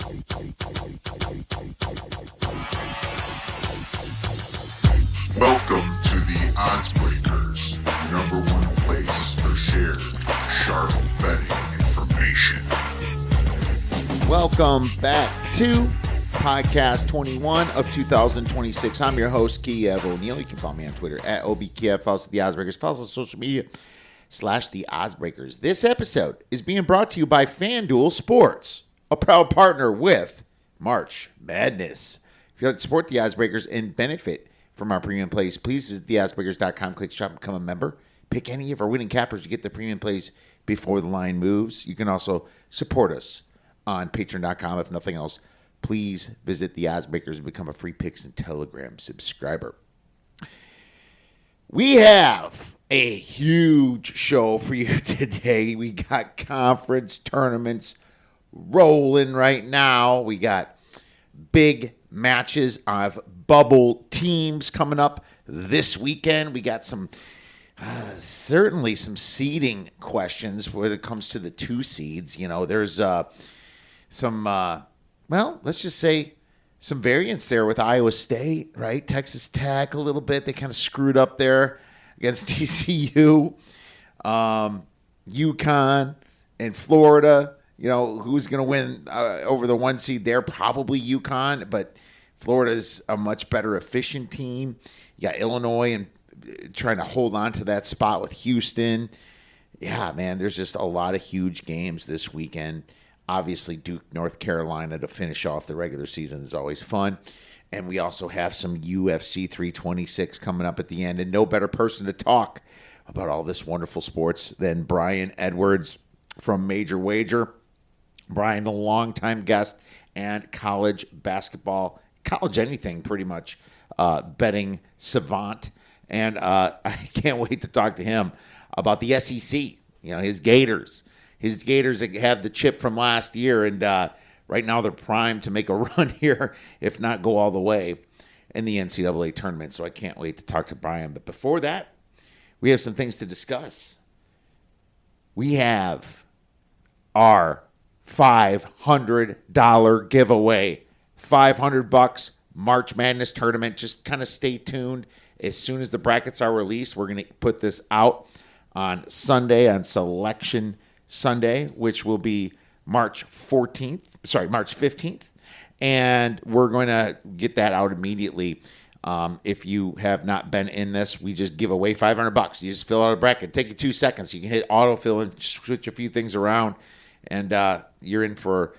Welcome to the Odds Breakers, number one place for shared sharp betting information. Welcome back to podcast 21 of 2026. I'm your host, Kiev O'Neill. You can follow me on Twitter at OBKiev. Follow us at the Odds Breakers. Follow us on social media /the Odds Breakers. This episode is being brought to you by FanDuel Sports, a proud partner with March Madness. If you'd like to support the Odds Breakers and benefit from our premium plays, please visit theoddsbreakers.com, click shop, become a member. Pick any of our winning cappers to get the premium plays before the line moves. You can also support us on patreon.com. If nothing else, please visit the Odds Breakers and become a free Picks and Telegram subscriber. We have a huge show for you today. We got conference tournaments rolling right now. We got big matches of bubble teams coming up this weekend. We got some certainly some seeding questions when it comes to the two seeds. You know, there's some, let's just say some variance there with Iowa State, right? Texas Tech a little bit. They kind of screwed up there against TCU. UConn and Florida. You know, who's going to win over the one seed there? Probably UConn, but Florida's a much better efficient team. You got Illinois and trying to hold on to that spot with Houston. Yeah, man, there's just a lot of huge games this weekend. Obviously, Duke, North Carolina to finish off the regular season is always fun. And we also have some UFC 326 coming up at the end. And no better person to talk about all this wonderful sports than Brian Edwards from Major Wager. Brian, a longtime guest and college basketball, college anything pretty much, betting savant. And I can't wait to talk to him about the SEC, you know, his Gators. His Gators have the chip from last year, and right now they're primed to make a run here, if not go all the way in the NCAA tournament. So I can't wait to talk to Brian. But before that, we have some things to discuss. We have our $500 giveaway. $500 March Madness tournament. Just kind of stay tuned. As soon as the brackets are released, we're going to put this out on Sunday, on Selection Sunday, which will be March 15th. And we're going to get that out immediately. If you have not been in this, we just give away $500. You just fill out a bracket. Take you 2 seconds. You can hit autofill and switch a few things around. And you're in for,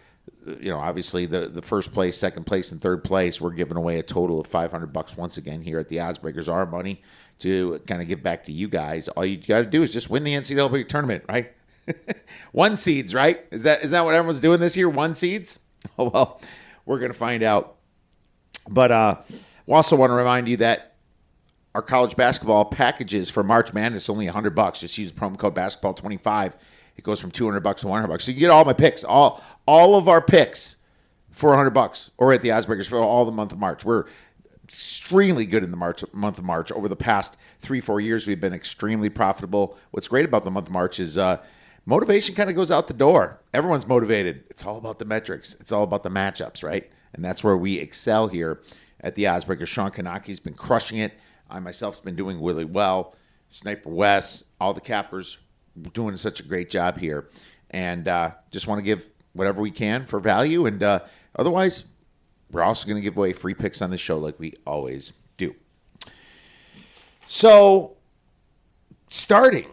you know, obviously the first place, second place, and third place. We're giving away a total of $500 once again here at the Odds Breakers. Our money to kind of give back to you guys. All you got to do is just win the NCAA tournament, right? One seeds, right? Is that what everyone's doing this year? One seeds? Oh, well, we're going to find out. But we also want to remind you that our college basketball packages for March Madness only $100. Just use promo code basketball25. It goes from $200 to $100. So you get all my picks, all of our picks for $100, or at the Odds Breakers for all the month of March. We're extremely good in the month of March. Over the past 3-4 years, we've been extremely profitable. What's great about the month of March is motivation kind of goes out the door. Everyone's motivated. It's all about the metrics. It's all about the matchups, right? And that's where we excel here at the Odds Breakers. Sean Kanaki's been crushing it. I myself have been doing really well. Sniper Wes, all the cappers doing such a great job here. And just want to give whatever we can for value. And otherwise, we're also going to give away free picks on the show like we always do. So, starting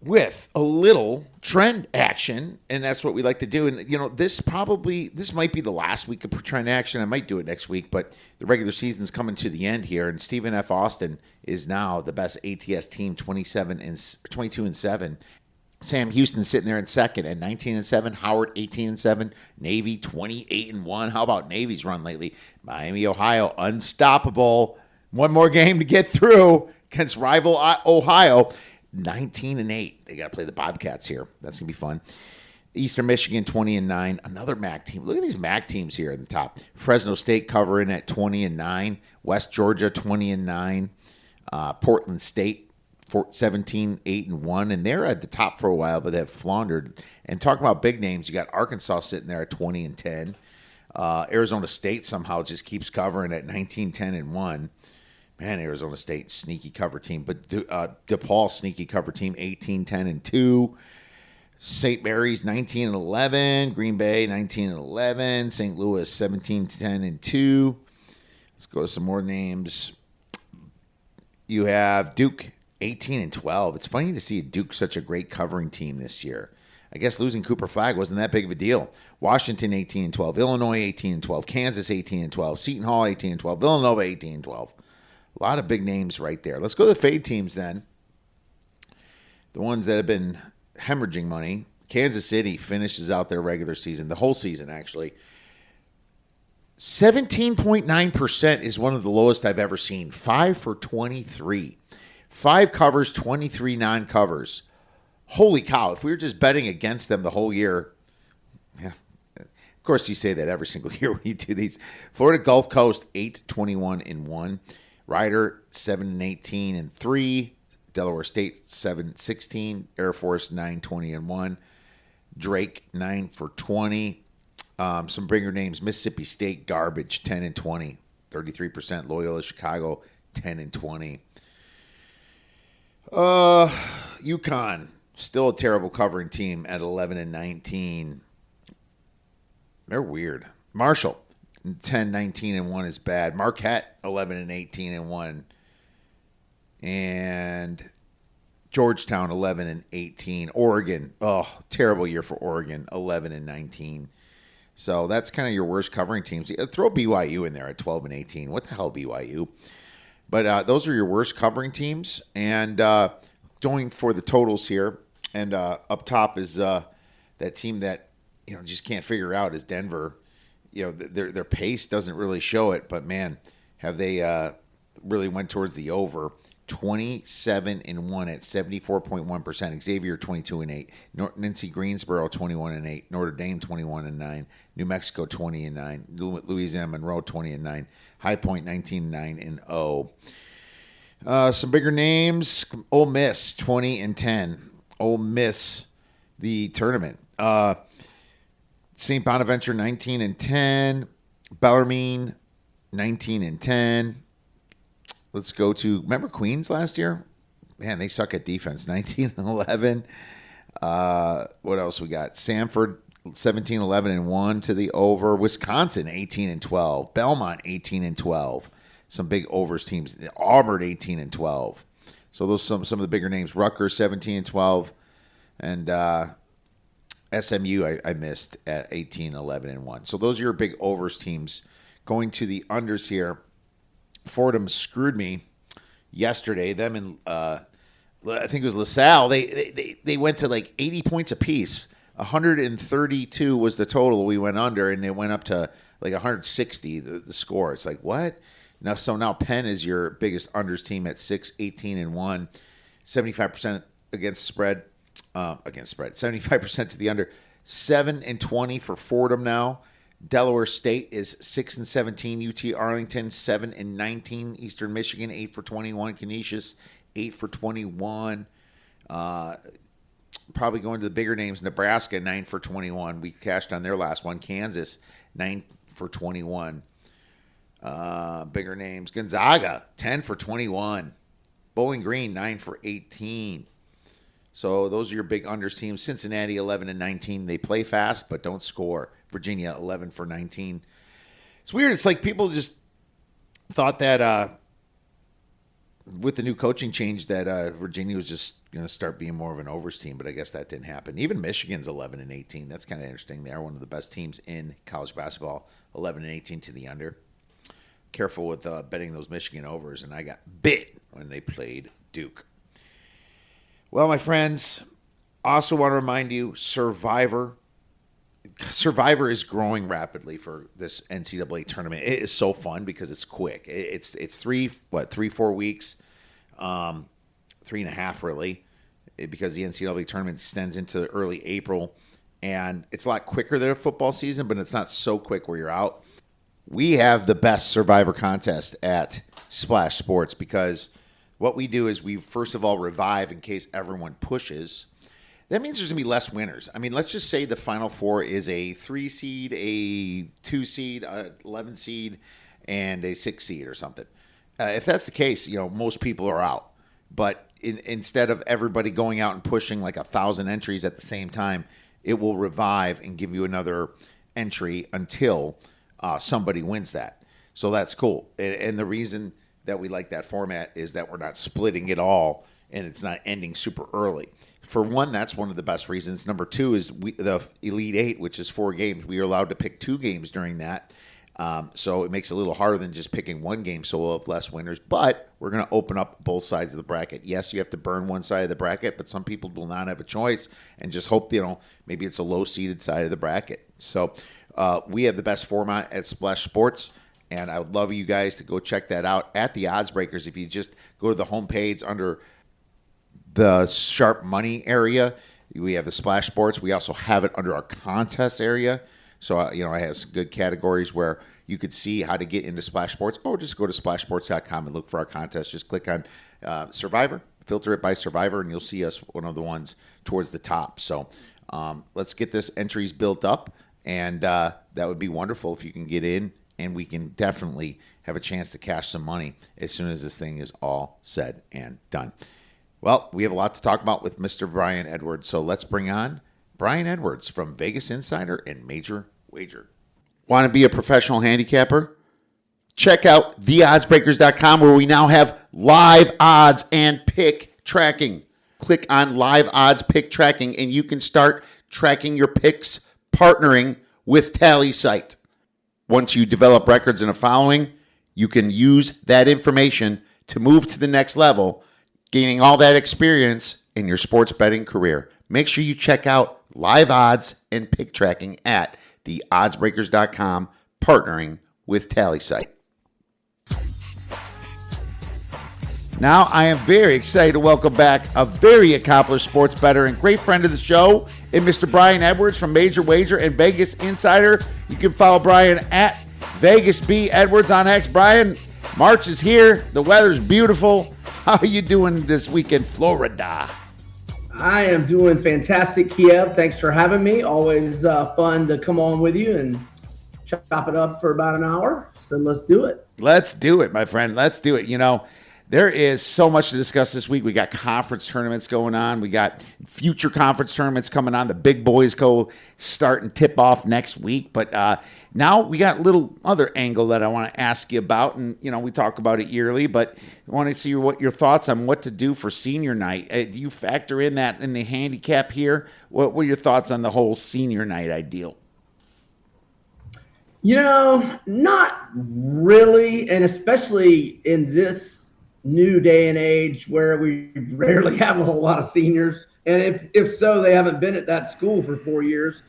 with a little trend action, and that's what we like to do. And, you know, this might be the last week of trend action. I might do it next week, but the regular season's coming to the end here, and Stephen F. Austin is now the best ATS team, 22-7. Sam Houston sitting there in second at 19-7. Howard 18-7. Navy 28-1. How about Navy's run lately? Miami, Ohio, unstoppable. One more game to get through against rival Ohio. 19-8. They got to play the Bobcats here. That's going to be fun. Eastern Michigan 20-9. Another MAC team. Look at these MAC teams here in the top. Fresno State covering at 20-9. West Georgia 20-9. Portland State 17-8-1, and they're at the top for a while, but they've floundered. And talking about big names, you got Arkansas sitting there at 20-10. Arizona State somehow just keeps covering at 19-10-1. Man, Arizona State sneaky cover team, but DePaul sneaky cover team 18-10-2. St. Mary's 19-11, Green Bay 19-11, St. Louis 17-10-2. Let's go to some more names. You have Duke 18-12. It's funny to see Duke such a great covering team this year. I guess losing Cooper Flagg wasn't that big of a deal. Washington 18-12, Illinois 18-12, Kansas 18-12, Seton Hall 18-12, Villanova 18-12. A lot of big names right there. Let's go to the fade teams then. The ones that have been hemorrhaging money. Kansas City finishes out their regular season, the whole season actually. 17.9% is one of the lowest I've ever seen. 5 for 23. 5 covers, 23 non-covers. Holy cow. If we were just betting against them the whole year, yeah. Of course, you say that every single year when you do these. Florida Gulf Coast, 8-21-1. Ryder, 7-18-3. Delaware State, 7-16. Air Force, 9-20-1. Drake, 9 for 20. Some bigger names. Mississippi State, garbage, 10-20. 33%. Loyola Chicago, 10-20. UConn, still a terrible covering team at 11-19. They're weird. Marshall, 10-19-1 is bad. Marquette, 11-18-1. And Georgetown, 11-18. Oregon, terrible year for Oregon, 11-19. So that's kind of your worst covering teams. Throw BYU in there at 12-18. What the hell, BYU? But those are your worst covering teams. And going for the totals here, and up top is that team that just can't figure out is Denver. Their pace doesn't really show it, but man, have they really went towards the over. 27-1 at 74.1%. Xavier 22-8. Nancy Greensboro 21-8. Notre Dame 21-9. New Mexico 20-9. Louisiana Monroe 20-9. High Point 19-9-0. Some bigger names. Ole Miss 20-10. Ole Miss the tournament. St. Bonaventure 19-10. Bellarmine 19-10. Let's go to, remember Queens last year? Man, they suck at defense. 19-11. What else we got? Samford 17-11-1 to the over. Wisconsin 18-12. Belmont 18-12. Some big overs teams. Auburn 18-12. So those some of the bigger names. Rutgers 17-12. And SMU I missed at 18-11-1. So those are your big overs teams. Going to the unders here. Fordham screwed me yesterday. Them and I think it was LaSalle. They went to like 80 points apiece. 132 was the total we went under, and it went up to like 160 the score. It's like what? Now Penn is your biggest unders team at 6-18-1, 75% against spread. 75% to the under. 7-20 for Fordham now. Delaware State is 6-17. UT Arlington 7-19. Eastern Michigan 8 for 21. Canisius 8 for 21. Probably going to the bigger names. Nebraska 9 for 21. We cashed on their last one. Kansas 9 for 21. Bigger names. Gonzaga 10 for 21. Bowling Green 9 for 18. So those are your big unders teams. Cincinnati 11-19. They play fast but don't score. Virginia 11 for 19. It's weird. It's like people just thought that with the new coaching change that Virginia was just going to start being more of an overs team, but I guess that didn't happen. Even Michigan's 11-18. That's kind of interesting. They are one of the best teams in college basketball. 11-18 to the under. Careful with betting those Michigan overs, and I got bit when they played Duke. Well, my friends, also want to remind you, Survivor is growing rapidly for this NCAA tournament. It is so fun because it's quick. It's 3-4 weeks, 3.5 really, because the NCAA tournament extends into early April, and it's a lot quicker than a football season, but it's not so quick where you're out. We have the best Survivor contest at Splash Sports because what we do is we first of all revive in case everyone pushes. that means there's going to be less winners. I mean, let's just say the Final Four is a 3 seed, a 2 seed, a 11 seed, and a 6 seed or something. If that's the case, most people are out. But instead of everybody going out and pushing like 1,000 entries at the same time, it will revive and give you another entry until somebody wins that. So that's cool. And the reason that we like that format is that we're not splitting it all and it's not ending super early. For one, that's one of the best reasons. Number two is the Elite Eight, which is 4 games. We are allowed to pick 2 games during that. So it makes it a little harder than just picking one game, so we'll have less winners. But we're going to open up both sides of the bracket. Yes, you have to burn one side of the bracket, but some people will not have a choice and just hope, maybe it's a low-seeded side of the bracket. So we have the best format at Splash Sports, and I would love you guys to go check that out at the Odds Breakers. If you just go to the homepage under the Sharp Money area, we have the Splash Sports. We also have it under our contest area. So, I have some good categories where you could see how to get into Splash Sports, or just go to splashsports.com and look for our contest. Just click on Survivor, filter it by Survivor, and you'll see us one of the ones towards the top. So let's get this entries built up, and that would be wonderful if you can get in, and we can definitely have a chance to cash some money as soon as this thing is all said and done. Well, we have a lot to talk about with Mr. Brian Edwards, so let's bring on Brian Edwards from Vegas Insider and Major Wager. Want to be a professional handicapper? Check out theoddsbreakers.com, where we now have live odds and pick tracking. Click on live odds pick tracking, and you can start tracking your picks partnering with TallySight. Once you develop records and a following, you can use that information to move to the next level, gaining all that experience in your sports betting career. Make sure you check out live odds and pick tracking at theoddsbreakers.com, partnering with TallySight. Now I am very excited to welcome back a very accomplished sports bettor and great friend of the show, and Mr. Brian Edwards from Major Wager and Vegas Insider. You can follow Brian at Vegas B Edwards on X. Brian, March is here. The weather's beautiful. How are you doing this week in Florida? I am doing fantastic, Kiev. Thanks for having me. Always fun to come on with you and chop it up for about an hour. So let's do it. Let's do it, my friend. Let's do it. There is so much to discuss this week. We got conference tournaments going on. We got future conference tournaments coming on. The big boys go start and tip off next week. But now we got a little other angle that I want to ask you about. And, we talk about it yearly, but I want to see what your thoughts on what to do for senior night. Do you factor in that in the handicap here? What were your thoughts on the whole senior night ideal? Not really. And especially in this new day and age where we rarely have a whole lot of seniors, and if so, they haven't been at that school for 4 years.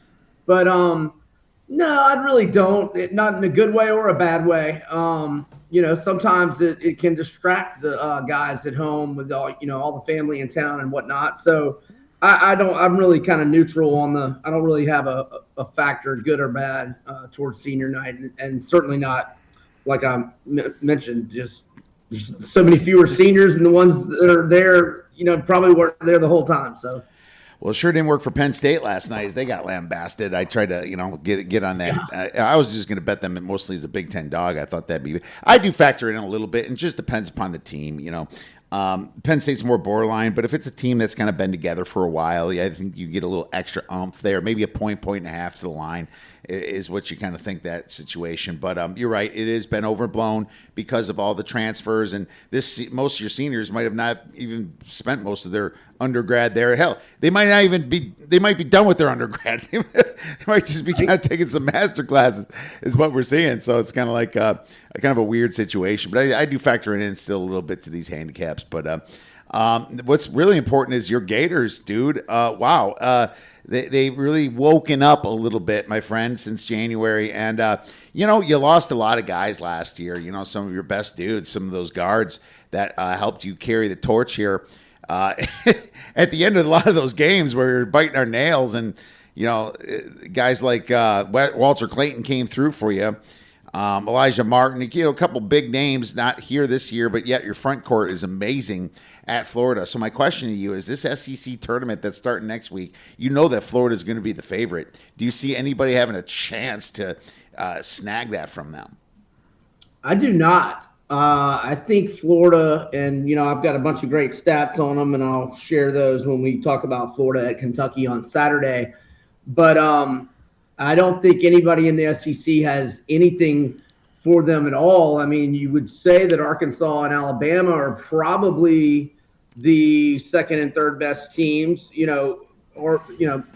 But no, I really don't. Not in a good way or a bad way. Sometimes it can distract the guys at home with all the family in town and whatnot. So I don't. I'm really kind of neutral on I don't really have a factor, good or bad, towards senior night, and certainly not like I mentioned. Just there's so many fewer seniors, and the ones that are there, probably weren't there the whole time. So, well, it sure didn't work for Penn State last night as they got lambasted. I tried to, get on that. Yeah. I was just going to bet them mostly as a Big Ten dog. I thought that'd be. I do factor in a little bit, and it just depends upon the team. Penn State's more borderline, but if it's a team that's kind of been together for a while, I think you get a little extra oomph there. Maybe a point and a half to the line is what you kind of think that situation. But you're right, it has been overblown because of all the transfers, and most of your seniors might have not even spent most of their undergrad there. Hell, they might not even be. They might be done with their undergrad. They might just be kind of taking some master classes, is what we're seeing. So it's kind of like a a weird situation. But I do factor it in still a little bit to these handicaps. But what's really important is your Gators, dude. Wow. They really woken up a little bit, my friend, since January. And, you lost a lot of guys last year. Some of your best dudes, some of those guards that helped you carry the torch here. At the end of a lot of those games where we were biting our nails and, guys like Walter Clayton came through for you. Elijah Martin, a couple big names not here this year, but yet your front court is amazing at Florida. So my question to you is this SEC tournament that's starting next week, you know that Florida is going to be the favorite. Do you see anybody having a chance to snag that from them? I do not. I think Florida, and I've got a bunch of great stats on them, and I'll share those when we talk about Florida at Kentucky on Saturday. But I don't think anybody in the SEC has anything for them at all. I mean, you would say that Arkansas and Alabama are probably the second and third best teams, or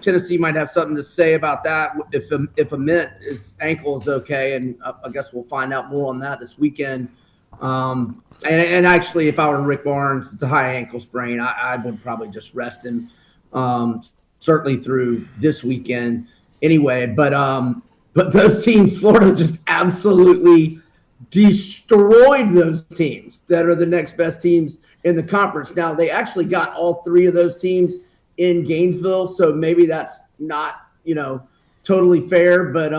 Tennessee might have something to say about that if Amit's ankle is okay, and I guess we'll find out more on that this weekend. And actually, if I were Rick Barnes, it's a high ankle sprain. I would probably just rest him, certainly through this weekend anyway. But those teams, Florida just absolutely destroyed those teams that are the next best teams in the conference. Now, they actually got all three of those teams in Gainesville, so maybe that's not, totally fair. But,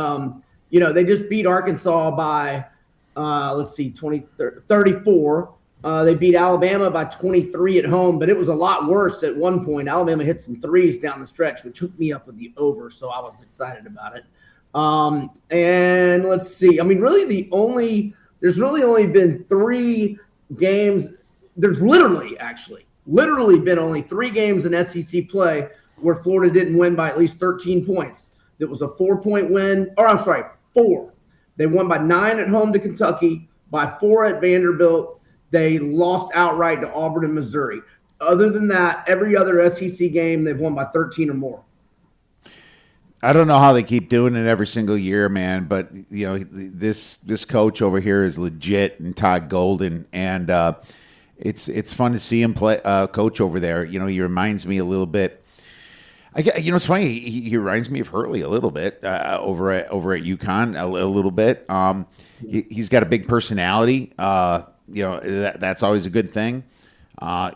they just beat Arkansas by, 34. They beat Alabama by 23 at home, but it was a lot worse at one point. Alabama hit some threes down the stretch, which hooked me up with the over, so I was excited about it. And let's see. I mean, really there's really only been 3 games. There's literally been only 3 games in SEC play where Florida didn't win by at least 13 points. It was a 4-point win, 4. They won by 9 at home to Kentucky, by 4 at Vanderbilt. They lost outright to Auburn and Missouri. Other than that, every other SEC game, they've won by 13 or more. I don't know how they keep doing it every single year, man. But this coach over here is legit, and Todd Golden, and it's fun to see him play coach over there. He reminds me a little bit. It's funny. He reminds me of Hurley a little bit over at UConn a little bit. He's got a big personality. That's always a good thing.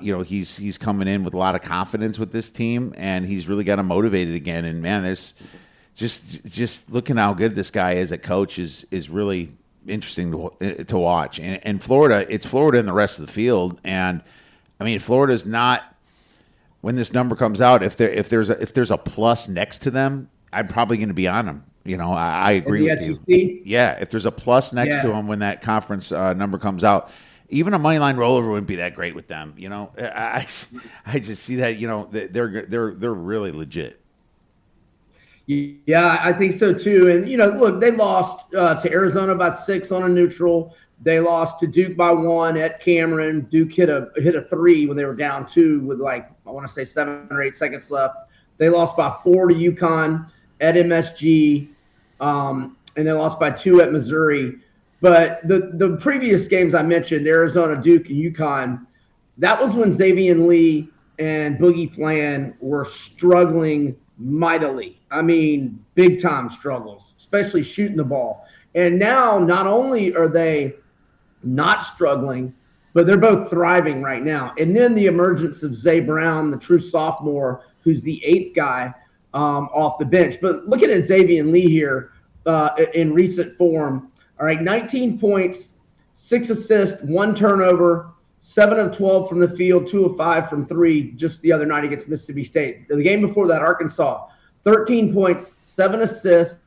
He's coming in with a lot of confidence with this team, and he's really got them motivated again. And man, there's just looking how good this guy is at coach is really interesting to watch. And Florida, it's Florida and the rest of the field. And I mean, Florida's not. When this number comes out, if there's a plus next to them, I'm probably going to be on them. I agree with SEC? you. Yeah, if there's a plus next to them when that conference number comes out, even a money line rollover wouldn't be that great with them. I just see that they're really legit. Yeah, I think so too. And look, they lost to Arizona by 6 on a neutral. They lost to Duke by 1 at Cameron. Duke hit a 3 when they were down 2 with I want to say 7 or 8 seconds left. They lost by 4 to UConn at MSG, and they lost by 2 at Missouri. But the previous games I mentioned, Arizona, Duke, and UConn, that was when Xavier Lee and Boogie Flan were struggling mightily. I mean, big time struggles, especially shooting the ball. And now not only are they not struggling, but they're both thriving right now. And then the emergence of Zay Brown, the true sophomore, who's the 8th guy off the bench. But looking at Xavier Lee here in recent form, all right, 19 points, 6 assists, 1 turnover, 7 of 12 from the field, 2 of 5 from 3 just the other night against Mississippi State. The game before that, Arkansas, 13 points, 7 assists.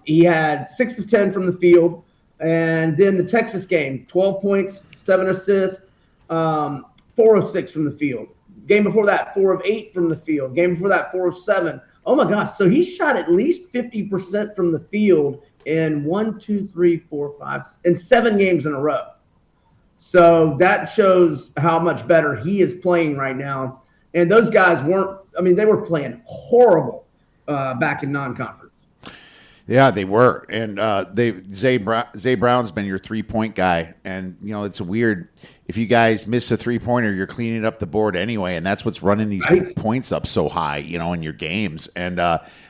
He had 6 of 10 from the field. And then the Texas game, 12 points, 7 assists, 4 of 6 from the field. Game before that, 4 of 8 from the field. Game before that, 4 of 7. Oh, my gosh. So he shot at least 50% from the field in 7 games in a row. So that shows how much better he is playing right now. And those guys they were playing horrible back in non-conference. Yeah, they were, and Zay Brown's been your 3-point guy, and it's weird if you guys miss a 3-pointer, you're cleaning up the board anyway, and that's what's running these points up so high, in your games. And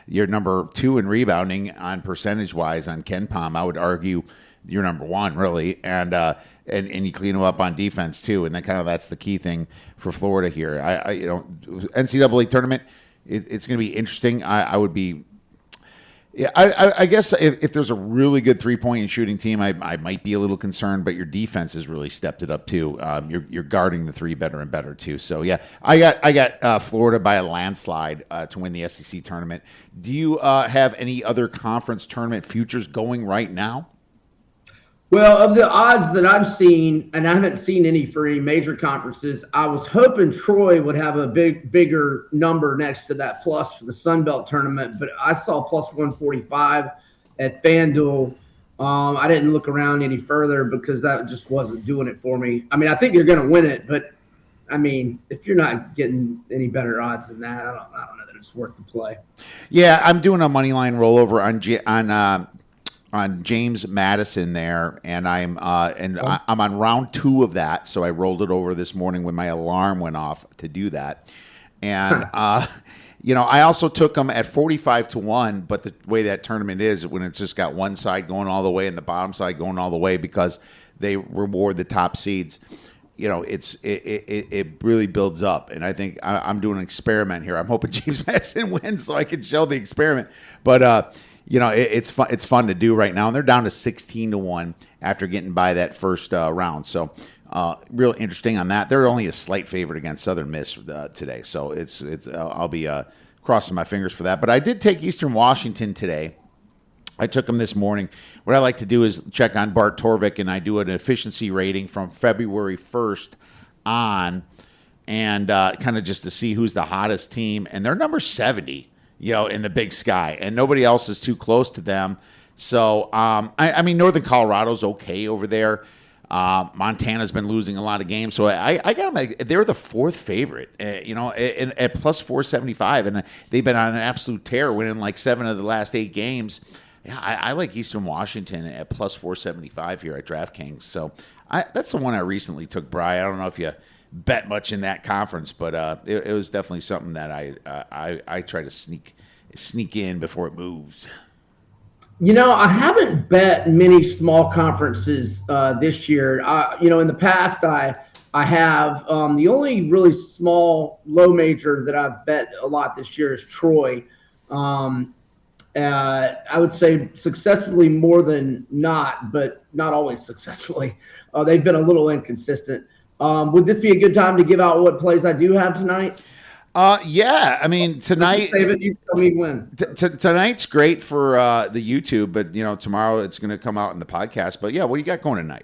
you're number 2 in rebounding on percentage wise on KenPom. I would argue you're number 1 really, and you clean them up on defense too, and that's the key thing for Florida here. NCAA tournament, it's going to be interesting. I would be. Yeah, I guess if there's a really good 3-point shooting team, I might be a little concerned, but your defense has really stepped it up too. You're guarding the three better and better too. So yeah, I got Florida by a landslide to win the SEC tournament. Do you have any other conference tournament futures going right now? Well, of the odds that I've seen, and I haven't seen any for any major conferences, I was hoping Troy would have a bigger number next to that plus for the Sun Belt tournament, but I saw plus 145 at FanDuel. I didn't look around any further because that just wasn't doing it for me. I mean, I think you're going to win it, but I mean, if you're not getting any better odds than that, I don't know that it's worth the play. Yeah, I'm doing a money line rollover on James Madison there, and I'm on round 2 of that. So I rolled it over this morning when my alarm went off to do that, and I also took them at 45-1. But the way that tournament is, when it's just got one side going all the way and the bottom side going all the way, because they reward the top seeds. It really builds up, and I think I'm doing an experiment here. I'm hoping James Madison wins so I can show the experiment, but. It's fun. It's fun to do right now, and they're down to 16-1 after getting by that first round. So, real interesting on that. They're only a slight favorite against Southern Miss today, so it's. I'll be crossing my fingers for that. But I did take Eastern Washington today. I took them this morning. What I like to do is check on Bart Torvik, and I do an efficiency rating from February 1st on, and kind of just to see who's the hottest team, and they're number 70. In the Big Sky, and nobody else is too close to them. So, I mean, Northern Colorado's okay over there. Montana's been losing a lot of games, so I got them. They're the 4th favorite, at plus 475, and they've been on an absolute tear, winning like 7 of the last 8 games. Yeah, I like Eastern Washington at plus 475 here at DraftKings. So that's the one I recently took, Bri. I don't know if you bet much in that conference, but it was definitely something that I try to sneak in before it moves. I haven't bet many small conferences this year. In the past, I have. The only really small low major that I've bet a lot this year is Troy. I would say successfully more than not, but not always successfully. They've been a little inconsistent. Would this be a good time to give out what plays I do have tonight? Yeah. I mean, tonight. Save it. You tell me when. Tonight's great for the YouTube, but tomorrow it's going to come out in the podcast. But yeah, what do you got going tonight?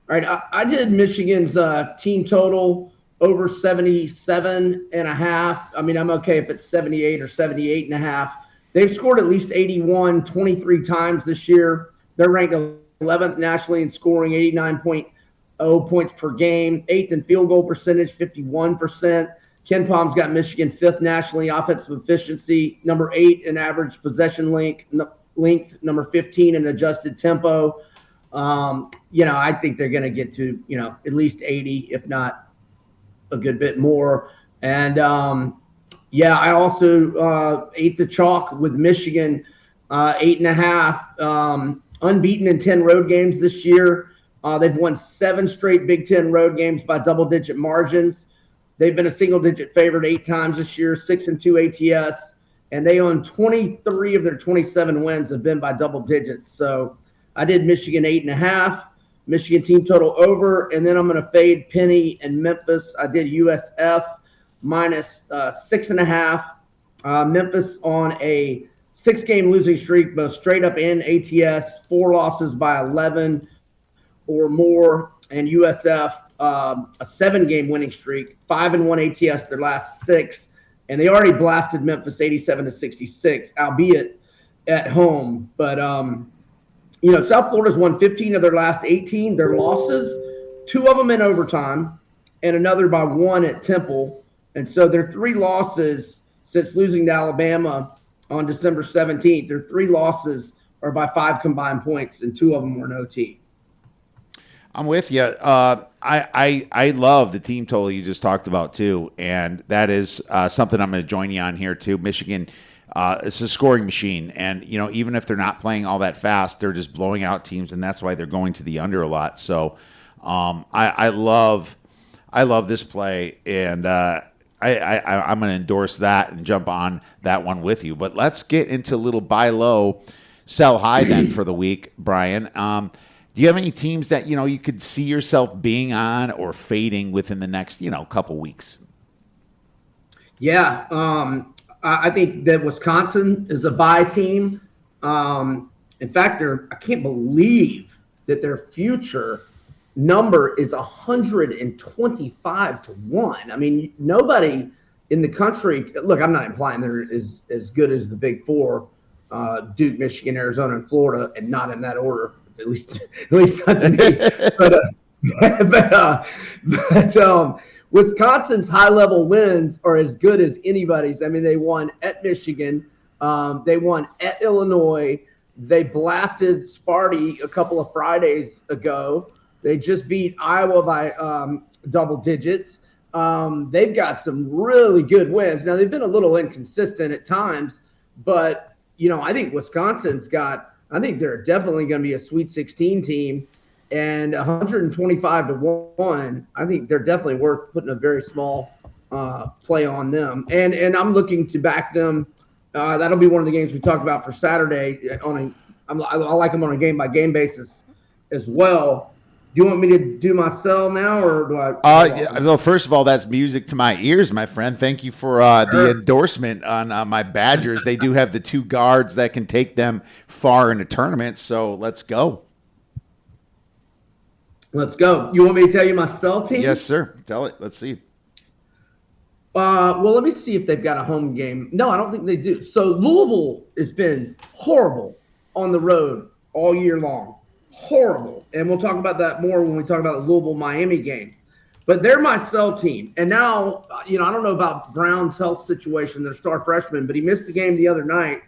All right, I did Michigan's team total over 77.5. I mean, I'm okay if it's 78 or 78.5. They've scored at least 81 23 times this year. They're ranked 11th nationally in scoring, 89.0 points per game, 8th in field goal percentage, 51%. Ken Palm's got Michigan 5th nationally, offensive efficiency, number 8 in average possession length, number 15 in adjusted tempo. I think they're going to get to, at least 80, if not a good bit more. And, I also ate the chalk with Michigan, 8.5, unbeaten in 10 road games this year. They've won 7 straight Big Ten road games by double-digit margins. They've been a single-digit favorite 8 times this year, 6-2 ATS, and they own 23 of their 27 wins have been by double digits. So I did Michigan 8.5, Michigan team total over, and then I'm going to fade Penny and Memphis. I did USF minus 6.5. Memphis on a 6-game losing streak, both straight up and ATS, 4 losses by 11 or more, and USF a 7-game winning streak, 5-1 ATS their last 6, and they already blasted Memphis 87-66, albeit at home. But South Florida's won 15 of their last 18. Their losses, 2 of them in overtime, and another by 1 at Temple. And so their 3 losses since losing to Alabama on December 17th, their 3 losses are by 5 combined points, and 2 of them were in OT. I'm with you. I love the team total you just talked about too, and that is something I'm going to join you on here too. Michigan, it's a scoring machine, and even if they're not playing all that fast, they're just blowing out teams, and that's why they're going to the under a lot. So I love this play, and I I'm going to endorse that and jump on that one with you. But let's get into a little buy low, sell high then for the week, Brian. Do you have any teams that you could see yourself being on or fading within the next couple weeks? Yeah, I think that Wisconsin is a buy team. In fact, I can't believe that their future number is 125 to 1. I mean, nobody in the country, look, I'm not implying they're as good as the Big Four, Duke, Michigan, Arizona, and Florida, and not in that order, at least not to me. But Wisconsin's high-level wins are as good as anybody's. I mean, they won at Michigan. They won at Illinois. They blasted Sparty a couple of Fridays ago. They just beat Iowa by double digits. They've got some really good wins. Now, they've been a little inconsistent at times, but, I think I think they're definitely going to be a Sweet 16 team. And 125 to 1, I think they're definitely worth putting a very small play on them. And I'm looking to back them. That'll be one of the games we talked about for Saturday. I like them on a game-by-game basis as well. Do you want me to do my sell now, or do I? Yeah, well, first of all, that's music to my ears, my friend. Thank you for the endorsement on my Badgers. They do have the 2 guards that can take them far in a tournament, so let's go. Let's go. You want me to tell you my sell team? Yes, sir. Tell it. Let's see. Well, let me see if they've got a home game. No, I don't think they do. So Louisville has been horrible on the road all year long. Horrible. And we'll talk about that more when we talk about the Louisville-Miami game. But they're my sell team. And now, I don't know about Brown's health situation, their star freshman, but he missed the game the other night.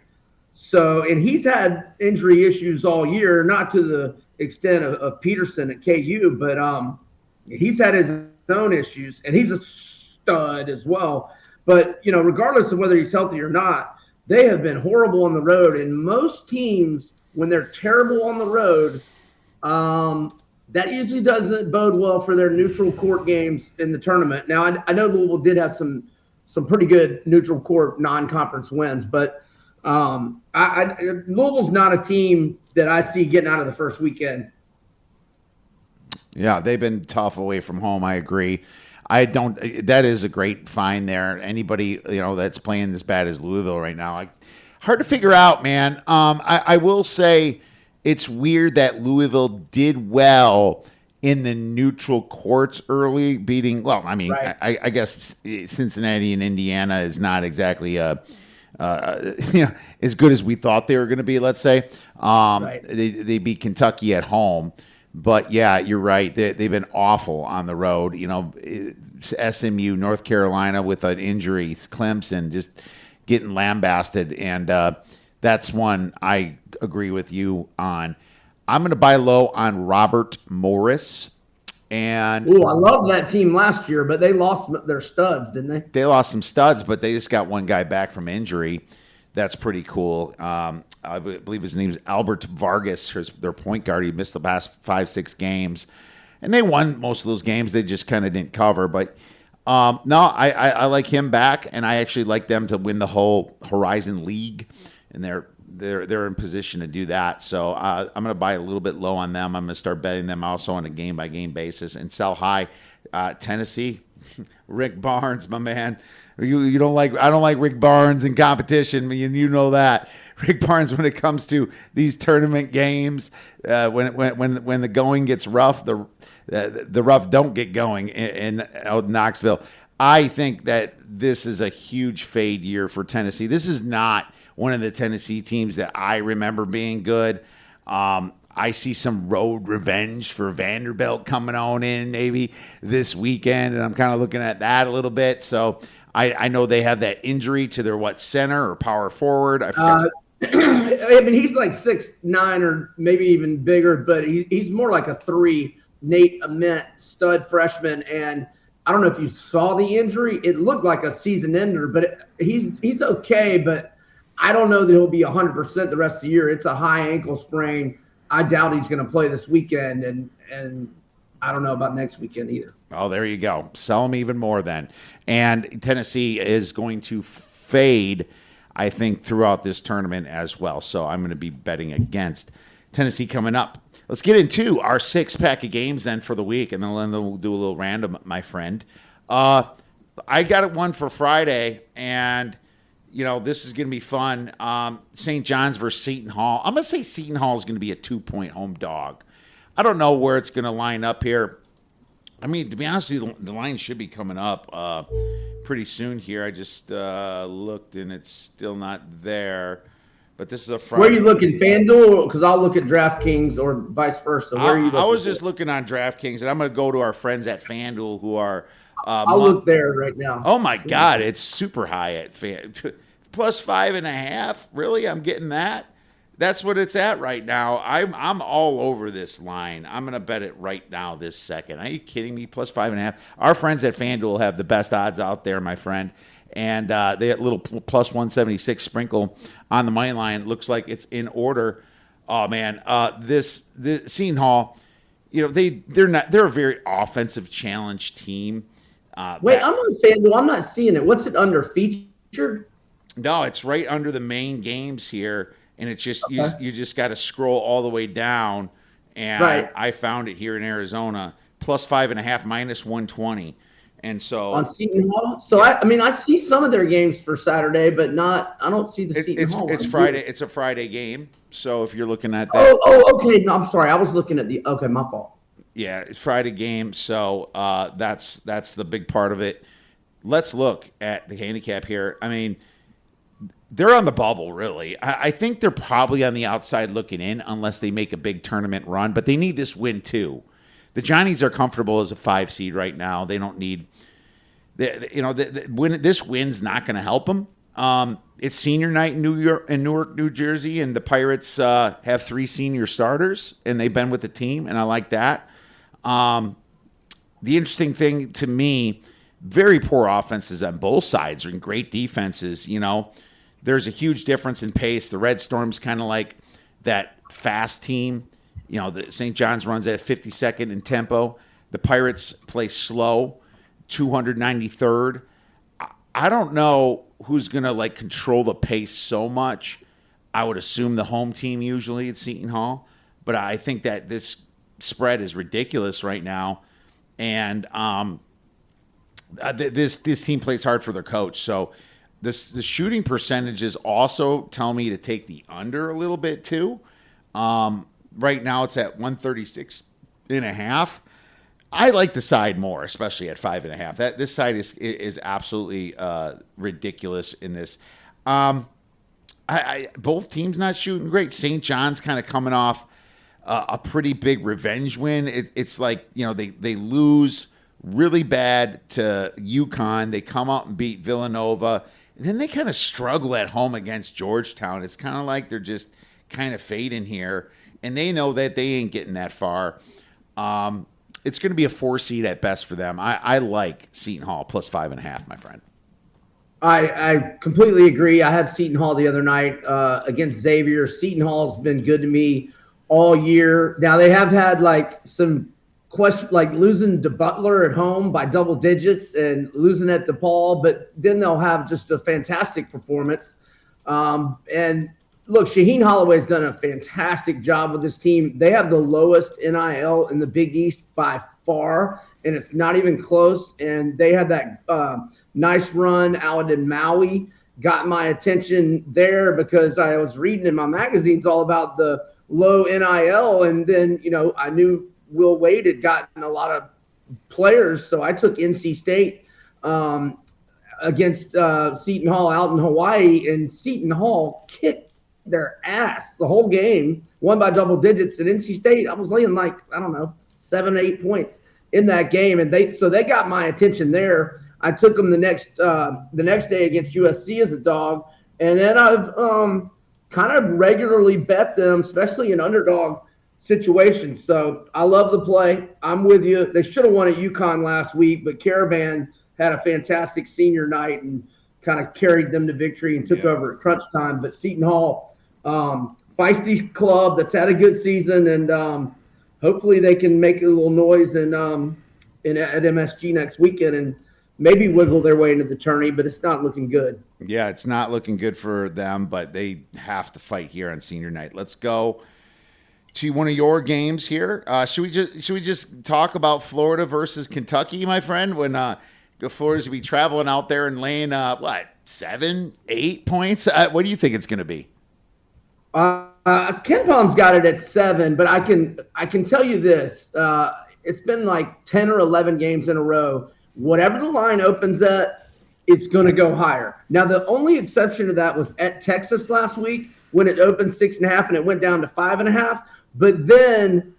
So, and he's had injury issues all year, not to the extent of Peterson at KU, but he's had his own issues, and he's a stud as well. But, regardless of whether he's healthy or not, they have been horrible on the road. And most teams, when they're terrible on the road, that usually doesn't bode well for their neutral court games in the tournament. Now, I know Louisville did have some pretty good neutral court non-conference wins, but Louisville's not a team that I see getting out of the first weekend. Yeah, they've been tough away from home. I agree. That is a great find there. Anybody, that's playing as bad as Louisville right now, hard to figure out, man. I will say it's weird that Louisville did well in the neutral courts early, beating, right. I guess Cincinnati and Indiana is not exactly as good as we thought they were going to be, let's say. Right. They beat Kentucky at home. But, yeah, you're right. They've been awful on the road. SMU, North Carolina with an injury, Clemson just getting lambasted. And that's one I agree with you on. I'm going to buy low on Robert Morris. And I love that team last year, but they lost their studs, didn't they? They lost some studs, but they just got one guy back from injury. That's pretty cool. I believe his name's Albert Vargas, their point guard. He missed the past 5-6 games, and they won most of those games. They just kind of didn't cover. But I like him back, and I actually like them to win the whole Horizon League, and they're in position to do that. So I'm going to buy a little bit low on them. I'm going to start betting them also on a game-by-game basis and sell high. Tennessee, Rick Barnes, my man. You don't like? I don't like Rick Barnes in competition. You know that. Rick Barnes, when it comes to these tournament games, when the going gets rough, the rough don't get going in Knoxville. I think that this is a huge fade year for Tennessee. This is not one of the Tennessee teams that I remember being good. I see some road revenge for Vanderbilt coming on in maybe this weekend, and I'm kind of looking at that a little bit. So I know they have that injury to their center or power forward. I forget. I mean, he's like 6'9" or maybe even bigger, but he's more like a 3. Nate Ament, stud freshman, and I don't know if you saw the injury. It looked like a season ender, but he's okay. But I don't know that he'll be 100% the rest of the year. It's a high ankle sprain. I doubt he's going to play this weekend, and I don't know about next weekend either. Oh, there you go. Sell them even more then. And Tennessee is going to fade, I think, throughout this tournament as well. So I'm going to be betting against Tennessee coming up. Let's get into our 6-pack of games then for the week, and then we'll do a little random, my friend. I got one for Friday, and this is going to be fun. St. John's versus Seton Hall. I'm going to say Seton Hall is going to be a 2-point home dog. I don't know where it's going to line up here. I mean, to be honest with you, the line should be coming up pretty soon here. I just looked, and it's still not there. But this is a Friday. Where are you looking, FanDuel? Because I'll look at DraftKings or vice versa. Where are you looking? I was just looking on DraftKings, and I'm going to go to our friends at FanDuel who are I'll look there right now. Oh, my God. It's super high at plus 5.5. Really? I'm getting that? That's what it's at right now. I'm all over this line. I'm going to bet it right now this second. Are you kidding me? Plus 5.5. Our friends at FanDuel have the best odds out there, my friend. And they had a little plus 176 sprinkle on the money line. Looks like it's in order. Oh, man. This Seton Hall, they're a very offensive challenge team. Wait, I'm on FanDuel. I'm not seeing it. What's it under? Featured? No, it's right under the main games here. And it's just you just got to scroll all the way down, and right. I found it here in Arizona, plus 5.5, minus 120, and so on Seton Hall. So yeah. I see some of their games for Saturday, but not. I don't see the Seton Hall. It's Friday. It's a Friday game. So if you're looking at that, okay. No, I'm sorry. I was looking at my fault. Yeah, it's Friday game. So that's the big part of it. Let's look at the handicap here. I mean, they're on the bubble, really. I think they're probably on the outside looking in unless they make a big tournament run, but they need this win too. The Johnnies are comfortable as a 5 seed right now. They don't need this win's not going to help them. It's senior night in Newark, New Jersey, and the Pirates have 3 senior starters, and they've been with the team, and I like that. The interesting thing to me, very poor offenses on both sides and great defenses, There's a huge difference in pace. The Red Storm's kind of like that fast team. The St. John's runs at 52nd in tempo. The Pirates play slow, 293rd. I don't know who's going to control the pace so much. I would assume the home team usually at Seton Hall. But I think that this spread is ridiculous right now. And this team plays hard for their coach. So the shooting percentages also tell me to take the under a little bit too. Right now it's at 136.5. I like the side more, especially at 5.5. This side is absolutely ridiculous in this. Both teams not shooting great. St. John's kind of coming off a pretty big revenge win. It's like they lose really bad to UConn. They come out and beat Villanova. And then they kind of struggle at home against Georgetown. It's kind of like they're just kind of fading here. And they know that they ain't getting that far. It's going to be a 4 seed at best for them. I like Seton Hall plus 5.5, my friend. I completely agree. I had Seton Hall the other night against Xavier. Seton Hall's been good to me all year. Now, they have had some question, losing to Butler at home by double digits and losing at DePaul, but then they'll have just a fantastic performance. And look, Shaheen Holloway's done a fantastic job with this team. They have the lowest NIL in the Big East by far, and it's not even close. And they had that nice run out in Maui, got my attention there because I was reading in my magazines all about the low NIL, and then I knew Will Wade had gotten a lot of players, so I took NC State against Seton Hall out in Hawaii, and Seton Hall kicked their ass the whole game, won by double digits. And NC State, I was laying 7 or 8 points in that game, and they got my attention there. I took them the next day against USC as a dog, and then I've kind of regularly bet them, especially in underdog situations. So I love the play. I'm with you. They should have won at UConn last week, but Caravan had a fantastic senior night and kind of carried them to victory and took over at crunch time. But Seton Hall, feisty club that's had a good season, and hopefully they can make a little noise in at MSG next weekend and maybe wiggle their way into the tourney, but it's not looking good. Yeah, it's not looking good for them, but they have to fight here on senior night. Let's go to one of your games here. Should we just talk about Florida versus Kentucky, my friend? When Florida's gonna be traveling out there and laying 7, 8 points? What do you think it's gonna be? Ken Palm's got it at 7, but I can tell you this: it's been like 10 or 11 games in a row. Whatever the line opens at, it's going to go higher. Now, the only exception to that was at Texas last week when it opened 6.5 and it went down to 5.5. But then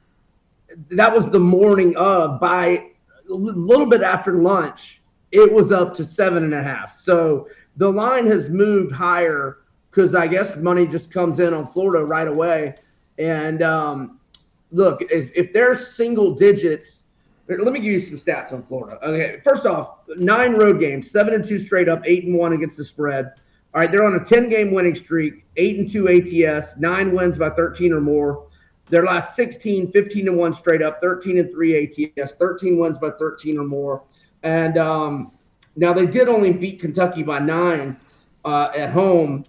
that was the morning of. By a little bit after lunch, it was up to 7.5. So the line has moved higher because I guess money just comes in on Florida right away. And look, if they're single digits, let me give you some stats on Florida. Okay, first off, 9 road games, 7-2 straight up, 8-1 against the spread. All right, they're on a 10-game winning streak, 8-2 ATS, 9 wins by 13 or more. Their last 16, 15-1 straight up, 13-3 ATS, 13 wins by 13 or more. And now they did only beat Kentucky by 9 at home,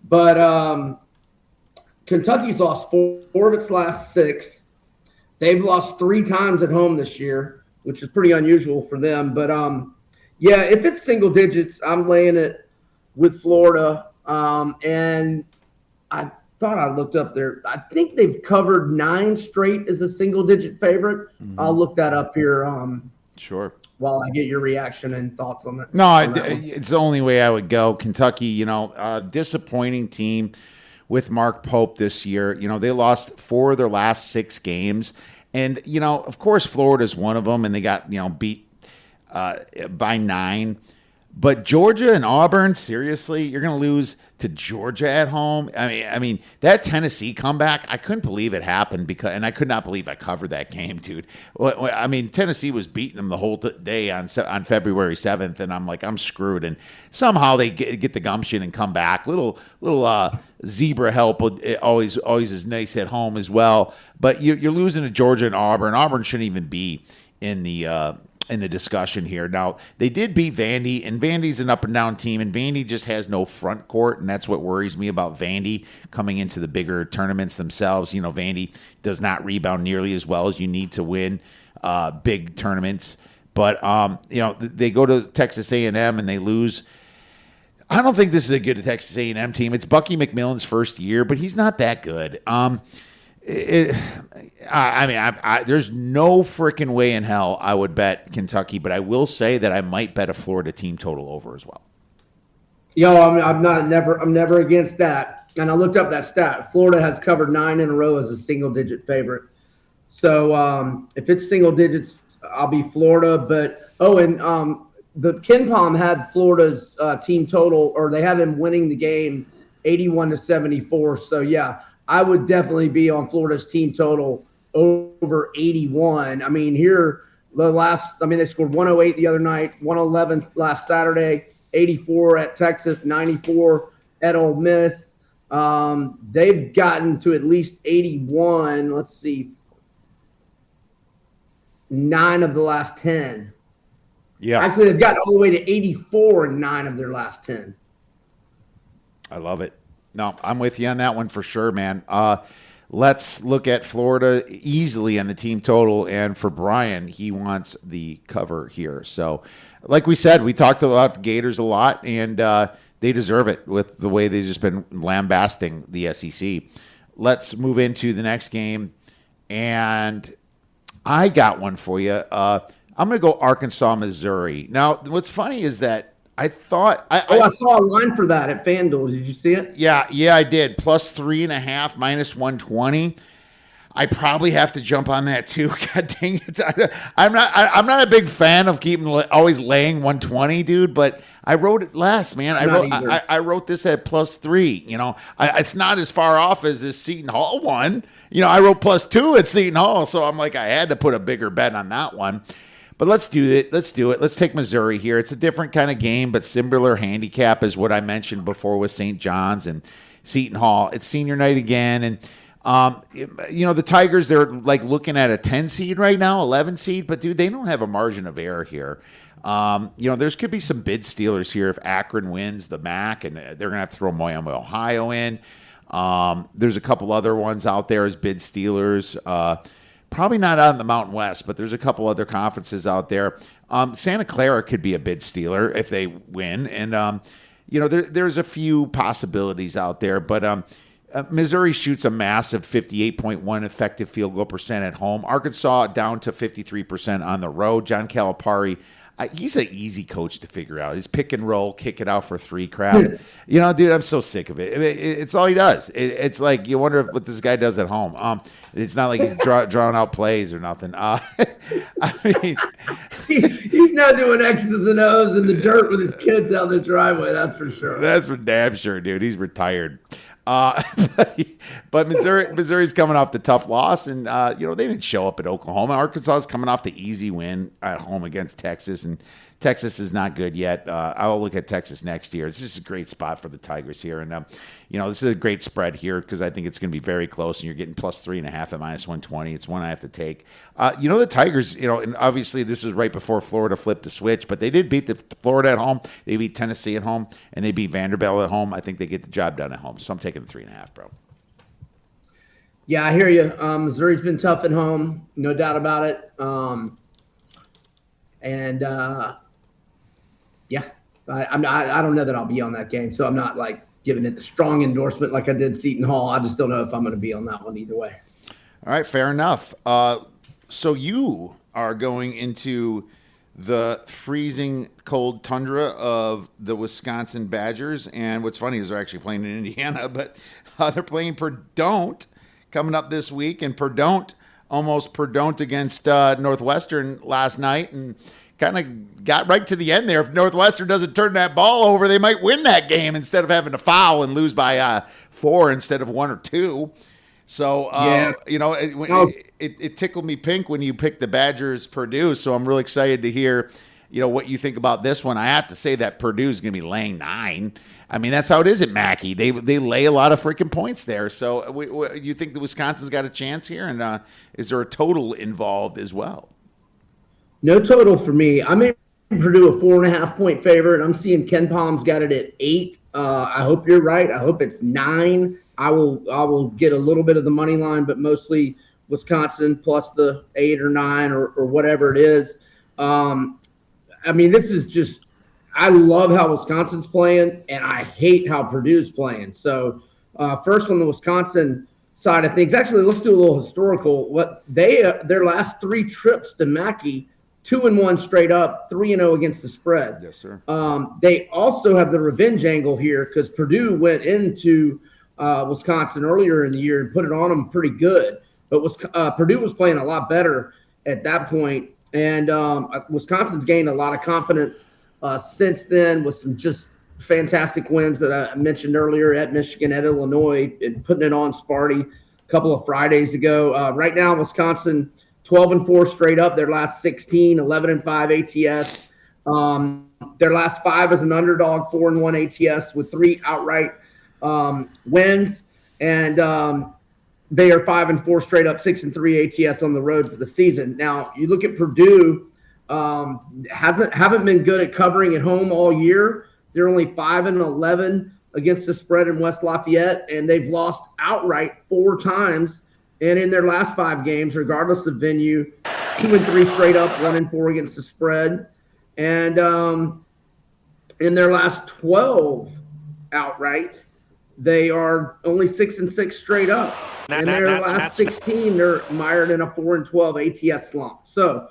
but Kentucky's lost 4 of its last 6. They've lost 3 times at home this year, which is pretty unusual for them. But, yeah, if it's single digits, I'm laying it with Florida. And I thought I looked up there. I think they've covered 9 straight as a single-digit favorite. Mm-hmm. I'll look that up here. Sure. While I get your reaction and thoughts on that. No, it's the only way I would go. Kentucky, disappointing team with Mark Pope this year. They lost 4 of their last 6 games. And, of course, Florida's one of them, and they got, beat by 9. But Georgia and Auburn, seriously, you're going to lose to Georgia at home? I mean, that Tennessee comeback, I couldn't believe it happened and I could not believe I covered that game, dude. I mean, Tennessee was beating them the whole day on February 7th, and I'm like, I'm screwed. And somehow they get the gumption and come back. Little zebra help always is nice at home as well. But you're losing to Georgia and Auburn. Auburn shouldn't even be in the discussion here. Now, they did beat Vandy, and Vandy's an up-and-down team, and Vandy just has no front court, and that's what worries me about Vandy coming into the bigger tournaments themselves. Vandy does not rebound nearly as well as you need to win big tournaments. But, they go to Texas A&M, and they lose. I don't think this is a good Texas A&M team. It's Bucky McMillan's first year, but he's not that good. There's no freaking way in hell I would bet Kentucky, but I will say that I might bet a Florida team total over as well. I'm never against that. And I looked up that stat. Florida has covered 9 in a row as a single-digit favorite. So if it's single digits, I'll be Florida. But the Ken Palm had Florida's team total, or they had them winning the game 81-74. So yeah. I would definitely be on Florida's team total over 81. I mean, they scored 108 the other night, 111 last Saturday, 84 at Texas, 94 at Ole Miss. They've gotten to at least 81. Let's see, 9 of the last 10. Yeah. Actually, they've gotten all the way to 84 in 9 of their last 10. I love it. No, I'm with you on that one for sure, man. Let's look at Florida easily on the team total. And for Brian, he wants the cover here. So, like we said, we talked about the Gators a lot, and they deserve it with the way they've just been lambasting the SEC. Let's move into the next game. And I got one for you. I'm going to go Arkansas, Missouri. Now, what's funny is that I thought I saw a line for that at FanDuel. Did you see it? Yeah, I did. Plus 3.5, minus 120. I probably have to jump on that too. God dang it! I'm not a big fan of always laying 120, dude. But I wrote it last, man. I wrote this at plus 3. It's not as far off as this Seton Hall one. I wrote plus 2 at Seton Hall, so I'm like, I had to put a bigger bet on that one. But let's do it. Let's do it. Let's take Missouri here. It's a different kind of game, but similar handicap as what I mentioned before with St. John's and Seton Hall. It's senior night again, and The Tigers, they're like looking at a 10 seed right now, 11 seed, but dude, they don't have a margin of error here. There's could be some bid stealers here if Akron wins the MAC, and they're going to have to throw Miami, Ohio in. There's a couple other ones out there as bid stealers. Probably not out in the Mountain West, but there's a couple other conferences out there. Santa Clara could be a bid stealer if they win. And, there's a few possibilities out there. But Missouri shoots a massive 58.1 effective field goal percent at home. Arkansas down to 53% on the road. John Calipari, he's an easy coach to figure out. His pick and roll, kick it out for three crap. Dude, I'm so sick of it. It's all he does. It's like you wonder what this guy does at home. It's not like he's drawing out plays or nothing. I mean, he's not doing X's and O's in the dirt with his kids out the driveway. That's for sure. That's for damn sure, dude. He's retired. But Missouri's coming off the tough loss, and they didn't show up at Oklahoma. Arkansas is coming off the easy win at home against Texas, and Texas is not good yet. I'll look at Texas next year. It's just a great spot for the Tigers here, and this is a great spread here because I think it's going to be very close, and you're getting plus 3.5 at minus 120. It's one I have to take. The Tigers, and obviously this is right before Florida flipped the switch, but they did beat Florida at home. They beat Tennessee at home, and they beat Vanderbilt at home. I think they get the job done at home, so I'm taking the 3.5, bro. Yeah, I hear you. Missouri's been tough at home, no doubt about it. I don't know that I'll be on that game, so I'm not like giving it the strong endorsement like I did Seton Hall. I just don't know if I'm going to be on that one either way. All right, fair enough. So you are going into the freezing cold tundra of the Wisconsin Badgers, and what's funny is they're actually playing in Indiana, but they're playing Purdue coming up this week, and Purdue almost against Northwestern last night, and kind of got right to the end there. If Northwestern doesn't turn that ball over, they might win that game instead of having to foul and lose by 4 instead of 1 or 2. So, it tickled me pink when you picked the Badgers Purdue. So I'm really excited to hear, what you think about this one. I have to say that Purdue is going to be laying 9. I mean, that's how it is at Mackey. They lay a lot of freaking points there. So you think the Wisconsin's got a chance here? And is there a total involved as well? No total for me. I'm in Purdue a 4.5-point favorite. I'm seeing Ken Palm's got it at 8. I hope you're right. I hope it's 9. I will get a little bit of the money line, but mostly Wisconsin plus the 8 or 9 or whatever it is. This is just – I love how Wisconsin's playing, and I hate how Purdue's playing. So first on the Wisconsin side of things, actually let's do a little historical. What their last 3 trips to Mackey, 2-1 straight up, 3-0 against the spread. Yes, sir. They also have the revenge angle here because Purdue went into Wisconsin earlier in the year and put it on them pretty good. But Purdue was playing a lot better at that point, and Wisconsin's gained a lot of confidence since then with some just fantastic wins that I mentioned earlier at Michigan, at Illinois, and putting it on Sparty a couple of Fridays ago. Right now, Wisconsin 12-4 straight up. Their last 16, 11-5 ATS. Their last 5 as an underdog, 4-1 ATS with 3 outright wins, and they are 5-4 straight up, 6-3 ATS on the road for the season. Now you look at Purdue. Haven't been good at covering at home all year. They're only 5-11 against the spread in West Lafayette, and they've lost outright 4 times. And in their last 5 games, regardless of venue, 2-3 straight up, 1-4 against the spread. And in their last 12 outright, they are only 6-6 straight up. In their last 16, they're mired in a 4-12 ATS slump. So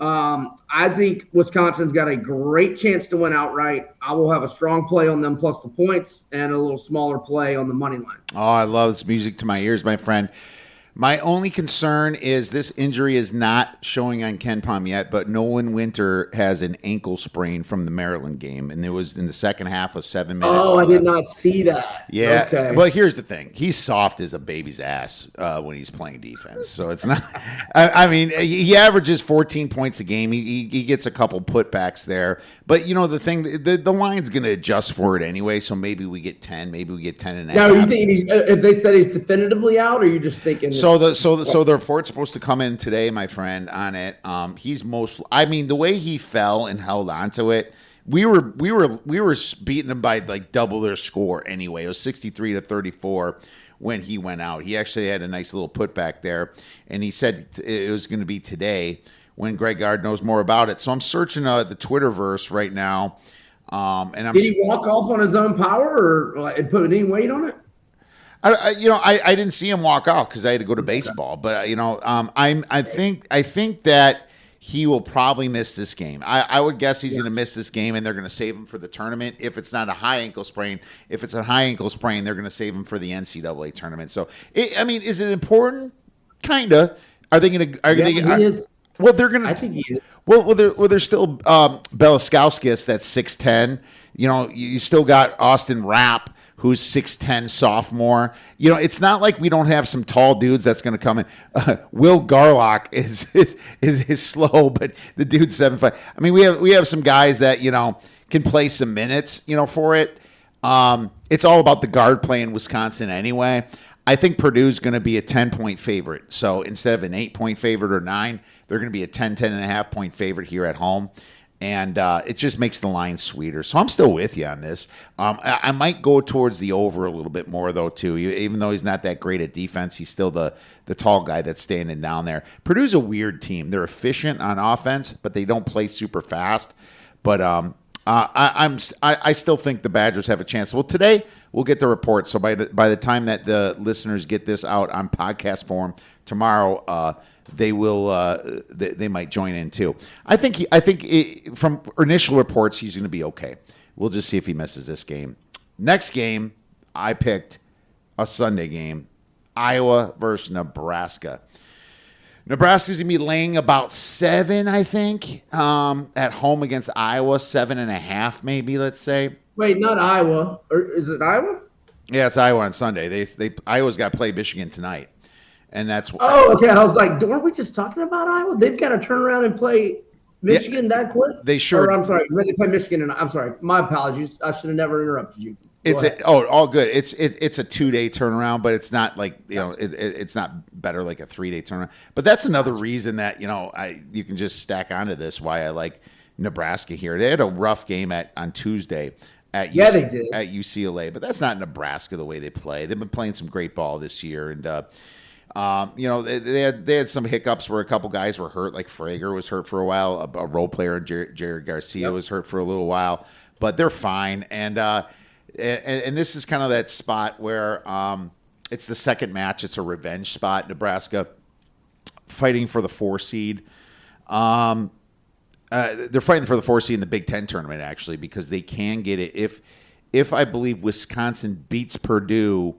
I think Wisconsin's got a great chance to win outright. I will have a strong play on them plus the points and a little smaller play on the money line. Oh, I love this music to my ears, my friend. My only concern is this injury is not showing on Ken Palm yet, but Nolan Winter has an ankle sprain from the Maryland game, and it was in the second half of 7 minutes. Oh, I did not see that. Yeah, okay. But here's the thing: he's soft as a baby's ass when he's playing defense. So it's not. I mean, he averages 14 points a game. He gets a couple putbacks there, but the thing, the line's going to adjust for it anyway. So maybe we get 10, maybe we get 10 and a half. Now, you think if they said he's definitively out, or are you just thinking? So the report's supposed to come in today, my friend, on it. The way he fell and held onto it, we were beating them by like double their score anyway. It was 63-34 when he went out. He actually had a nice little putback there, and he said it was going to be today when Greg Gard knows more about it. So I'm searching the Twitterverse right now, and did he walk off on his own power or put any weight on it? I didn't see him walk off because I had to go to baseball. But I think that he will probably miss this game. I would guess he's going to miss this game, and they're going to save him for the tournament. If it's not a high ankle sprain, if it's a high ankle sprain, they're going to save him for the NCAA tournament. So, is it important? Kinda. Are they going to? He is. Well, they're going to. I think he is. Well, there's still Belaskowskis that's 6'10". You still got Austin Rapp, who's 6'10", sophomore. It's not like we don't have some tall dudes that's going to come in. Will Garlock is slow, but the dude's 7'5". I mean, we have some guys that can play some minutes, for it. It's all about the guard play in Wisconsin anyway. I think Purdue's going to be a 10-point favorite. So instead of an 8-point favorite or 9, they're going to be a 10.5 point favorite here at home. And it just makes the line sweeter. So I'm still with you on this. I might go towards the over a little bit more, though, too. Even though he's not that great at defense, he's still the tall guy that's standing down there. Purdue's a weird team. They're efficient on offense, but they don't play super fast. But I still think the Badgers have a chance. Well, today we'll get the report. So by the time that the listeners get this out on podcast form tomorrow, they will. They might join in too. I think from initial reports, he's going to be okay. We'll just see if he misses this game. Next game, I picked a Sunday game: Iowa versus Nebraska. Nebraska's going to be laying about 7, I think, at home against Iowa, 7.5, maybe. Let's say. Wait, not Iowa, or is it Iowa? Yeah, it's Iowa on Sunday. Iowa's got to play Michigan tonight. And that's oh, okay. I was like, weren't we just talking about Iowa? They've got to turn around and play Michigan that quick? They sure. Or, I'm sorry, they play Michigan, and I'm sorry. My apologies. I should have never interrupted you. All good. It's a 2-day turnaround, but it's not like it's not better like a 3-day turnaround. But that's another reason that you can just stack onto this why I like Nebraska here. They had a rough game on Tuesday at they did. At UCLA, but that's not Nebraska the way they play. They've been playing some great ball this year, and they had some hiccups where a couple guys were hurt, like Frager was hurt for a while, a role player, Jared Garcia was hurt for a little while, but they're fine. And this is kind of that spot where it's the second match. It's a revenge spot. Nebraska fighting for the 4 seed. They're fighting for the 4 seed in the Big Ten tournament, actually, because they can get it. If I believe Wisconsin beats Purdue,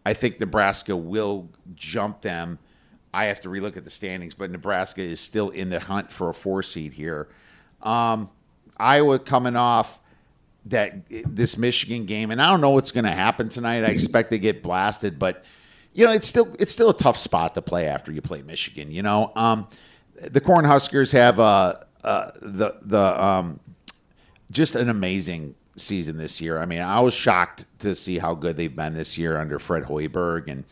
I think Nebraska will jump them. I have to relook at the standings, but Nebraska is still in the hunt for a 4 seed here. Iowa coming off this Michigan game, and I don't know what's going to happen tonight. I expect they get blasted, but it's still a tough spot to play after you play Michigan. The Cornhuskers have just an amazing season this year. I mean, I was shocked to see how good they've been this year under Fred Hoiberg, and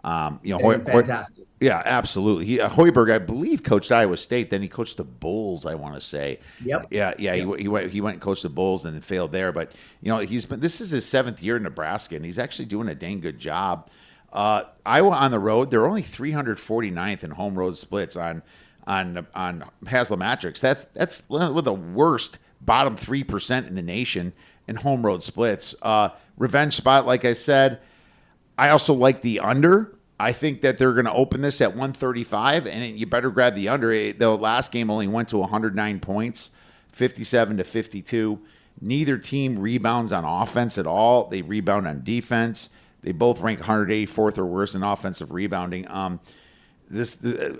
fantastic. Yeah, absolutely. Hoiberg, I believe, coached Iowa State. Then he coached the Bulls, I want to say. Yep. Yeah. Yep. He went and coached the Bulls and then failed there. But this is his 7th year in Nebraska, and he's actually doing a dang good job. Iowa on the road, they're only 349th in home road splits on Haslametrics. That's one of the worst bottom 3% in the nation in home road splits. Revenge spot, like I said. I also like the under. I think that they're going to open this at 135, and you better grab the under. The last game only went to 109 points, 57-52. Neither team rebounds on offense at all. They rebound on defense. They both rank 184th or worse in offensive rebounding.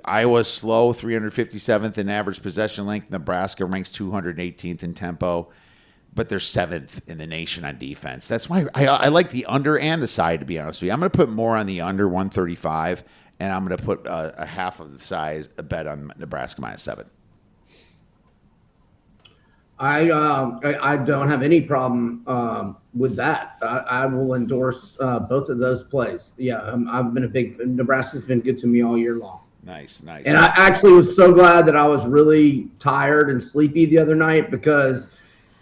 Iowa's slow, 357th in average possession length. Nebraska ranks 218th in tempo, but they're 7th in the nation on defense. That's why I like the under and the side, to be honest with you. I'm going to put more on the under 135, and I'm going to put a half of the size a bet on Nebraska -7. I don't have any problem with that. I will endorse both of those plays. Yeah, I've been Nebraska's been good to me all year long. Nice. And I actually was so glad that I was really tired and sleepy the other night, because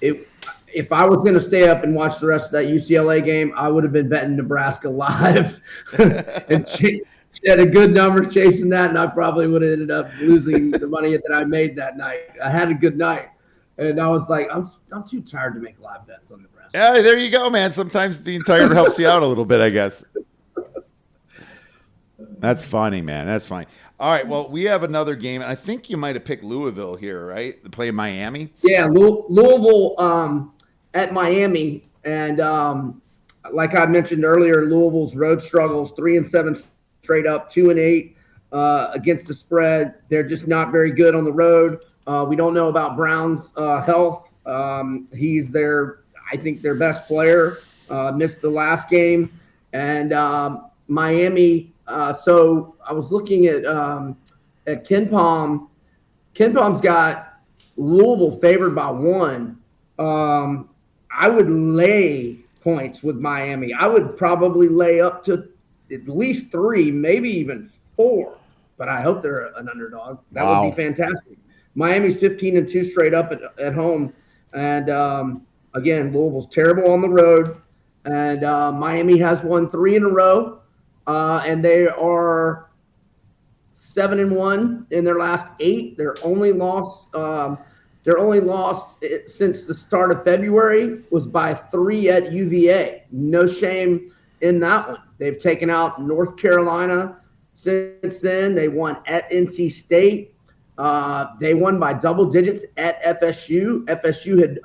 if I was going to stay up and watch the rest of that UCLA game, I would have been betting Nebraska live and had a good number chasing that, and I probably would have ended up losing the money that I made that night. I had a good night. And I was like, I'm too tired to make live bets on Nebraska. Yeah, there you go, man. Sometimes being tired helps you out a little bit, I guess. That's funny, man. That's funny. All right, well, we have another game. I think you might have picked Louisville here, right? To play Miami. Yeah, Louisville at Miami. And like I mentioned earlier, Louisville's road struggles, 3-7 straight up, 2-8 against the spread. They're just not very good on the road. We don't know about Brown's health. He's I think their best player. Missed the last game. And Miami, so I was looking at KenPom. KenPom's got Louisville favored by 1. I would lay points with Miami. I would probably lay up to at least 3, maybe even 4. But I hope they're an underdog. That would be fantastic. Miami's 15-2 straight up at home. And, again, Louisville's terrible on the road. And Miami has won 3 in a row. And they are 7-1 in their last 8. Their only loss since the start of February was by 3 at UVA. No shame in that one. They've taken out North Carolina since then. They won at NC State. They won by double digits at FSU. FSU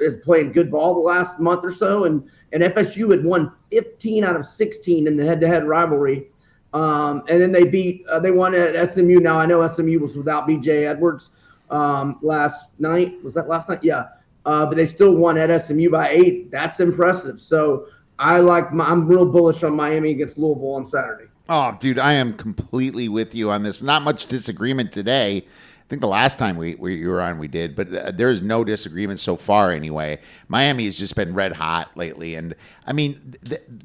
is playing good ball the last month or so, and FSU had won 15 out of 16 in the head-to-head rivalry. And then they won at SMU. Now I know SMU was without BJ Edwards last night. Was that last night? Yeah. But they still won at SMU by 8. That's impressive. So I'm real bullish on Miami against Louisville on Saturday. Oh, dude, I am completely with you on this. Not much disagreement today. I think the last time you were on, we did, but there is no disagreement so far anyway. Miami has just been red hot lately. And, I mean,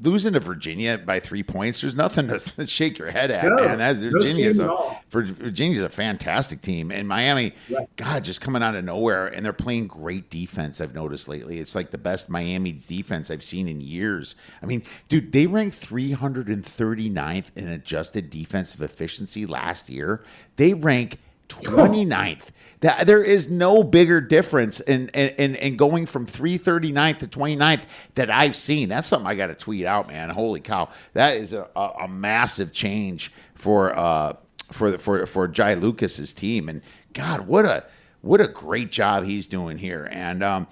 losing to Virginia by 3 points, there's nothing to shake your head at, man. Virginia's a fantastic team. And Miami, God, just coming out of nowhere, and they're playing great defense, I've noticed lately. It's like the best Miami defense I've seen in years. I mean, dude, they ranked 339th in adjusted defensive efficiency last year. They rank 29th. There is no bigger difference in going from 339th to 29th that I've seen. That's something I got to tweet out, man. Holy cow. That is a massive change for Jai Lucas's team. And God, what a great job he's doing here. And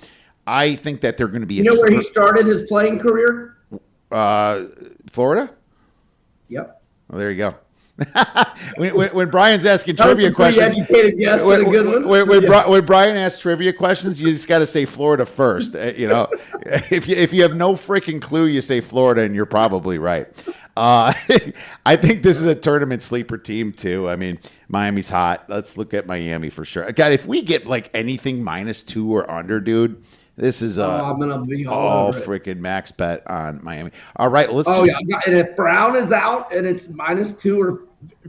I think that they're going to be. You know where he started his playing career? Florida? Yep. Well, there you go. when Brian's asking trivia questions, when Brian asks trivia questions, you just got to say Florida first. You know, if you have no freaking clue, you say Florida, and you're probably right. I think this is a tournament sleeper team too. I mean, Miami's hot. Let's look at Miami for sure. God, if we get like anything -2 or under, dude. This is I'm gonna be all freaking max bet on Miami. All right, let's. Oh yeah, and if Brown is out and it's -2 or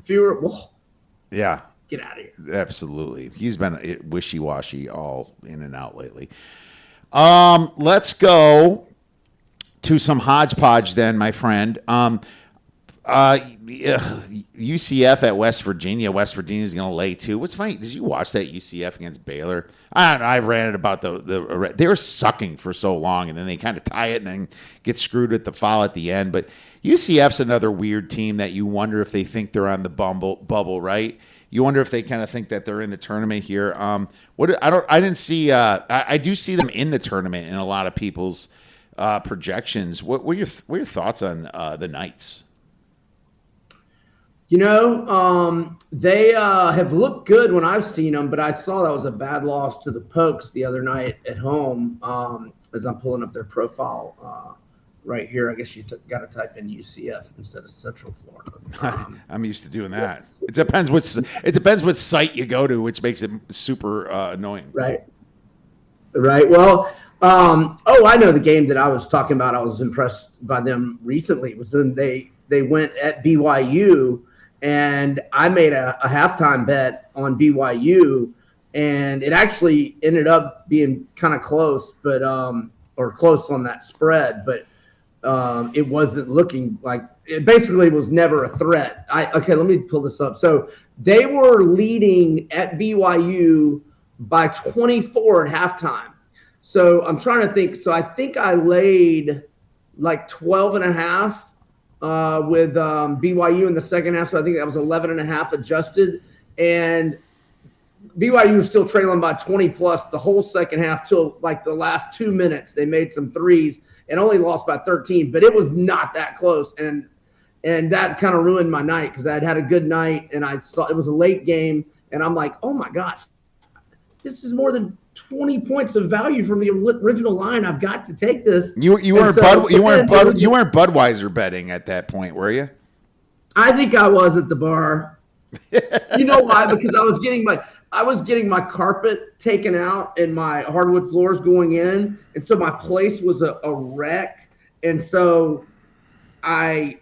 fewer, well, yeah, get out of here. Absolutely, he's been wishy-washy all in and out lately. Let's go to some hodgepodge then, my friend. UCF at West Virginia. West Virginia is going to lay 2. What's funny? Did you watch that UCF against Baylor? I don't know. I ranted about they were sucking for so long, and then they kind of tie it and then get screwed with the foul at the end. But UCF's another weird team that you wonder if they think they're on the bubble, right? You wonder if they kind of think that they're in the tournament here. I do see them in the tournament in a lot of people's projections. What are your thoughts on the Knights? They have looked good when I've seen them, but I saw that was a bad loss to the Pokes the other night at home. As I'm pulling up their profile right here, I guess you got to type in UCF instead of Central Florida. I'm used to doing that. It depends what site you go to, which makes it super annoying. Right. Well, I know the game that I was talking about. I was impressed by them recently. Was when they went at BYU. And I made a halftime bet on BYU, and it actually ended up being kind of close, but or close on that spread, but it wasn't looking like it. Basically was never a threat. Okay, let me pull this up. So they were leading at BYU by 24 at halftime. So I'm trying to think. So I think I laid like 12 and a half. With BYU in the second half, so I think that was 11 and a half adjusted, and BYU was still trailing by 20 plus the whole second half till like the last 2 minutes. They made some threes and only lost by 13, but it was not that close, and that kind of ruined my night because I had a good night and I saw it was a late game, and I'm like, oh my gosh, this is more than 20 points of value from the original line. I've got to take this. You weren't Budweiser betting at that point, were you? I think I was at the bar. You know why? Because I was getting my carpet taken out and my hardwood floors going in, and so my place was a wreck, and so I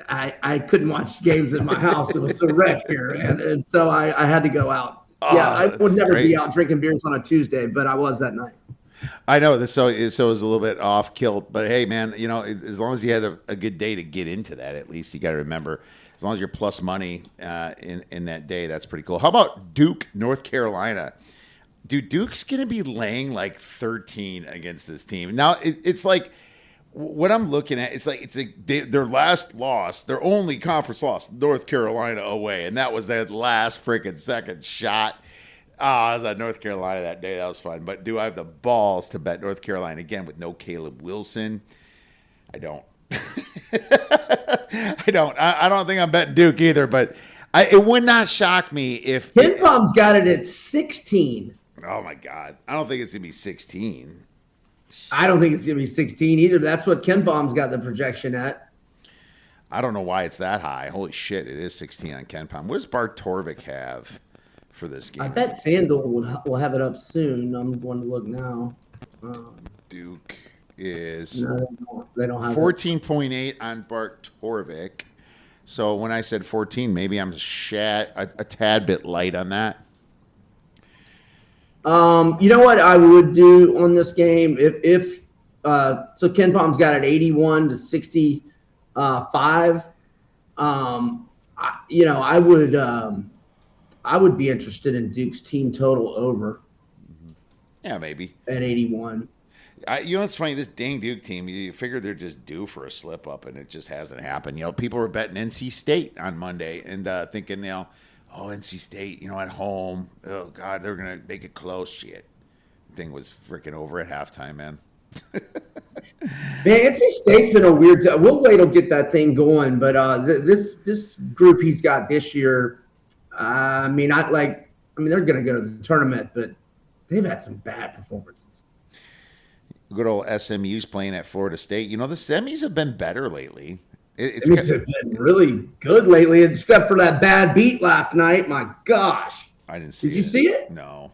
couldn't watch games in my house. It was a wreck here, and so I had to go out. Yeah, I would never be out drinking beers on a Tuesday, but I was that night. I know this, so it was a little bit off kilt, but hey, man, as long as you had a good day to get into that, at least you got to remember, as long as you're plus money in that day, that's pretty cool. How about Duke, North Carolina? Dude, Duke's gonna be laying like 13 against this team. Now it's like. What I'm looking at, their last loss, their only conference loss, North Carolina away, and that was that last freaking second shot. I was at North Carolina that day. That was fun. But do I have the balls to bet North Carolina again with no Caleb Wilson? I don't. I don't. I don't think I'm betting Duke either, but it would not shock me if KenPom's got it at 16. Oh, my God. I don't think it's going to be 16. I don't think it's going to be 16 either. That's what KenPom's got the projection at. I don't know why it's that high. Holy shit, it is 16 on KenPom. What does Bart Torvik have for this game? I bet FanDuel will have it up soon. I'm going to look now. Duke is they don't have 14.8 on Bart Torvik. So when I said 14, maybe I'm a tad bit light on that. You know what I would do on this game if so KenPom's got it 81 to 65. I would be interested in Duke's team total over. Yeah, maybe at 81. It's funny. This dang Duke team, you figure they're just due for a slip up, and it just hasn't happened. People were betting NC State on Monday and thinking, NC State, at home. Oh, God, they're going to make it close. Shit. The thing was freaking over at halftime, man. Man, NC State's been a weird – Will Wade will get that thing going, but this group he's got this year, they're going to go to the tournament, but they've had some bad performances. Good old SMU's playing at Florida State. The semis have been better lately. It's been really good lately, except for that bad beat last night. My gosh, I didn't see. Did you see it? No.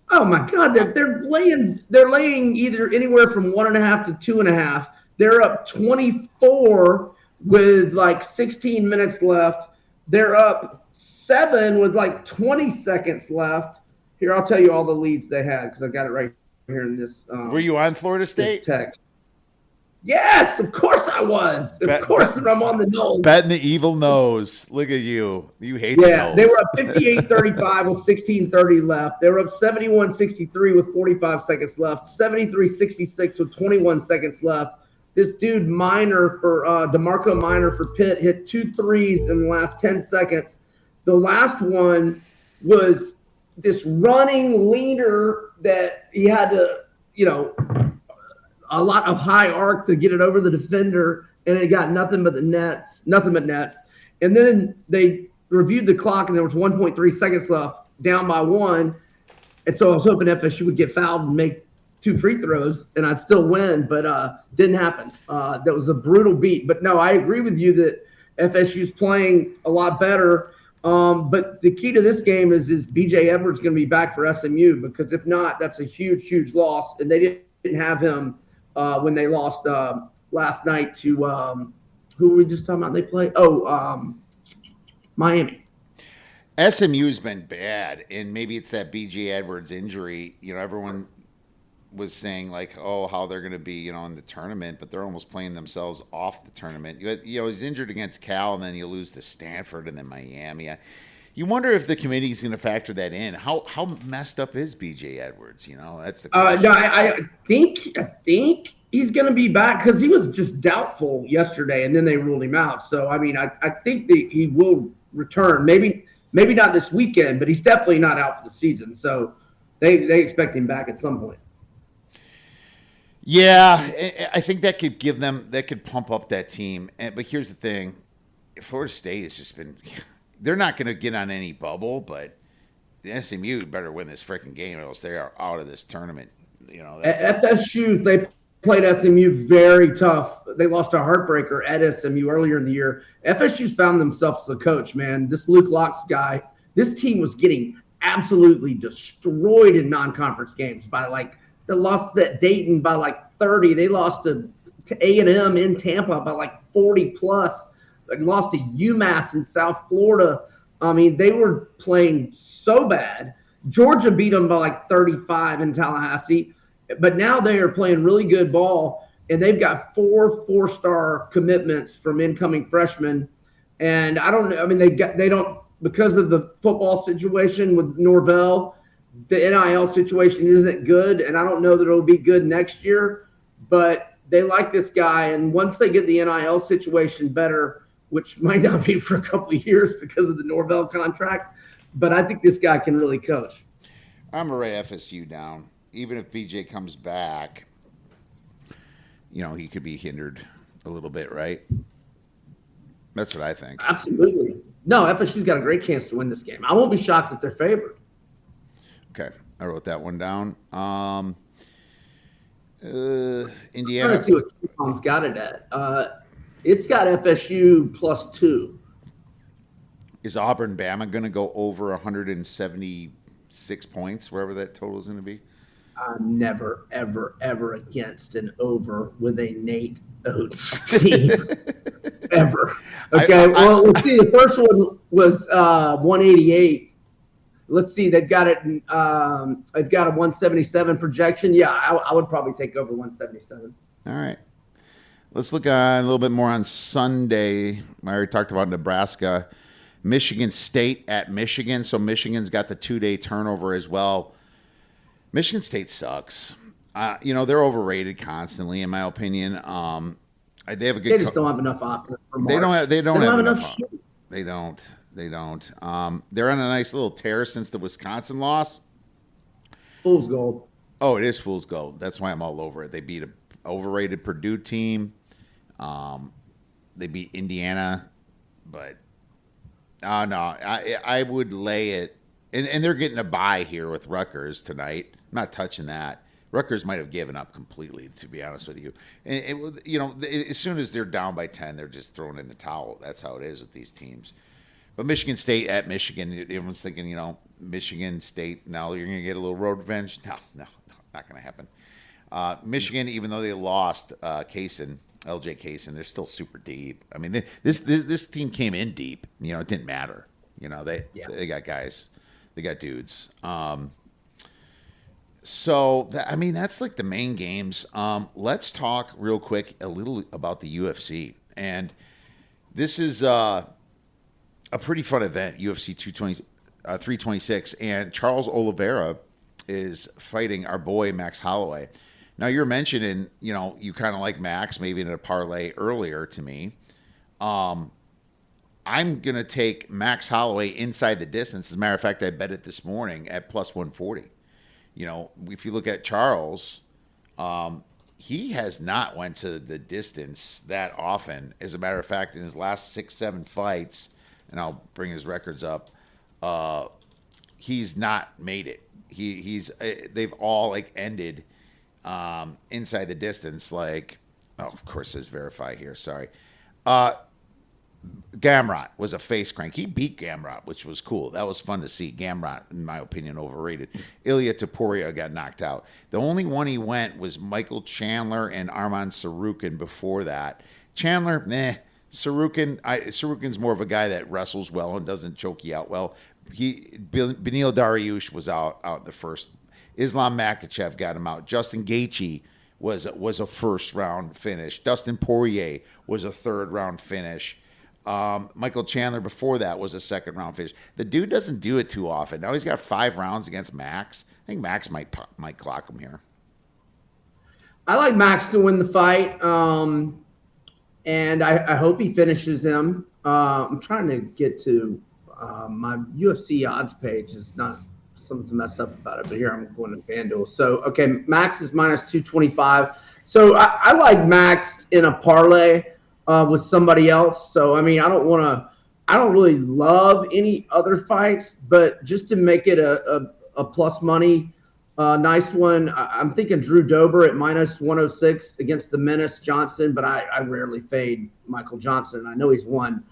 Oh my God, they're laying either anywhere from 1.5 to 2.5. They're up 24 with like 16 minutes left. They're up 7 with like 20 seconds left. Here, I'll tell you all the leads they had because I got it right here in this. Were you on Florida State? Text. Yes, of course I was. Of course I'm on the nose. Betting the evil nose. Look at you. You hate the nose. Yeah, they were up 58-35 with 16:30 left. They were up 71-63 with 45 seconds left. 73-66 with 21 seconds left. This dude Minor for DeMarco Minor for Pitt hit 2 threes in the last 10 seconds. The last one was this running leaner that he had to, a lot of high arc to get it over the defender, and it got nothing but nets. And then they reviewed the clock, and there was 1.3 seconds left, down by one. And so I was hoping FSU would get fouled and make 2 free throws, and I'd still win, but didn't happen. That was a brutal beat. But no, I agree with you that FSU's playing a lot better. But the key to this game is B.J. Edwards going to be back for SMU? Because if not, that's a huge, huge loss. And they didn't have him when they lost last night to who were we just talking about? They play Miami. SMU's been bad, and maybe it's that B.J. Edwards injury. Everyone was saying like, oh, how they're going to be, in the tournament, but they're almost playing themselves off the tournament. He's injured against Cal, and then you lose to Stanford and then Miami. You wonder if the committee is going to factor that in. How messed up is B.J. Edwards? That's the question. No, I think he's going to be back because he was just doubtful yesterday, and then they ruled him out. So I mean, I think that he will return. Maybe not this weekend, but he's definitely not out for the season. So they expect him back at some point. Yeah, I think that could pump up that team. But here's the thing. Florida State has just been – they're not going to get on any bubble, but the SMU better win this freaking game or else they are out of this tournament. FSU, they played SMU very tough. They lost a heartbreaker at SMU earlier in the year. FSU's found themselves as a coach, man. This Luke Locke's guy, this team was getting absolutely destroyed in non-conference games by they lost to Dayton by 30. They lost to A&M in Tampa by 40 plus. They lost to UMass in South Florida. I mean, they were playing so bad. Georgia beat them by 35 in Tallahassee. But now they are playing really good ball, and they've got 4-star commitments from incoming freshmen. And I don't know. I mean, they don't, because of the football situation with Norvell, the NIL situation isn't good, and I don't know that it'll be good next year, but they like this guy, and once they get the NIL situation better, which might not be for a couple of years because of the Norvell contract, but I think this guy can really coach. I'm going to write FSU down. Even if BJ comes back, he could be hindered a little bit, right? That's what I think. Absolutely. No, FSU's got a great chance to win this game. I won't be shocked if they're favored. Okay, I wrote that one down. Indiana. I'm trying to see what Kiev got it at. It's got FSU +2. Is Auburn Bama going to go over 176 points, wherever that total is going to be? I'm never, ever, ever against an over with a Nate Oates team. Ever. Okay, let's see. The first one was 188. Let's see. They've got it. They've got a 177 projection. Yeah, I would probably take over 177. All right. Let's look a little bit more on Sunday. I already talked about Nebraska. Michigan State at Michigan. So Michigan's got the 2-day turnover as well. Michigan State sucks. They're overrated constantly, in my opinion. They have a good. They just don't have enough offense. They don't have enough. They don't. They're on a nice little tear since the Wisconsin loss. Fool's gold. Oh, it is fool's gold. That's why I'm all over it. They beat an overrated Purdue team. They beat Indiana, but no, I would lay it. And they're getting a bye here with Rutgers tonight. I'm not touching that. Rutgers might have given up completely, to be honest with you. And as soon as they're down by 10, they're just throwing in the towel. That's how it is with these teams. But Michigan State at Michigan, everyone's thinking, Michigan State, now you're going to get a little road revenge. No, not going to happen. Michigan, even though they lost LJ Kaysen, they're still super deep. I mean, this team came in deep. It didn't matter. They got guys. They got dudes. That's like the main games. Let's talk real quick a little about the UFC. And this is a pretty fun event, UFC 326. And Charles Oliveira is fighting our boy Max Holloway. Now, you're mentioning, you kind of like Max, maybe in a parlay earlier to me. I'm going to take Max Holloway inside the distance. As a matter of fact, I bet it this morning at +140. If you look at Charles, he has not went to the distance that often. As a matter of fact, in his last 6-7 fights, and I'll bring his records up, he's not made it. They've all like ended inside the distance. Like, oh, of course, it says verify here. Sorry. Gamrot was a face crank. He beat Gamrot, which was cool. That was fun to see. Gamrot, in my opinion, overrated. Ilya Taporia got knocked out. The only one he went was Michael Chandler and Arman Sarukin before that. Chandler, Sarukin's more of a guy that wrestles well and doesn't choke you out well. Beneil Dariush was out the first. Islam Makhachev got him out. Justin Gaethje was a first round finish. Dustin Poirier was a third round finish. Michael Chandler before that was a second round finish. The dude doesn't do it too often. Now he's got 5 rounds against Max. I think Max might clock him here. I like Max to win the fight, and I hope he finishes him. I'm trying to get to my UFC odds page. Something's messed up about it, but here I'm going to FanDuel. So, okay, Max is minus 225. So I like Max in a parlay with somebody else. So, I mean, I don't really love any other fights, but just to make it a plus money, nice one. I'm thinking Drew Dober at minus 106 against the Menace Johnson, but I rarely fade Michael Johnson. I know he's won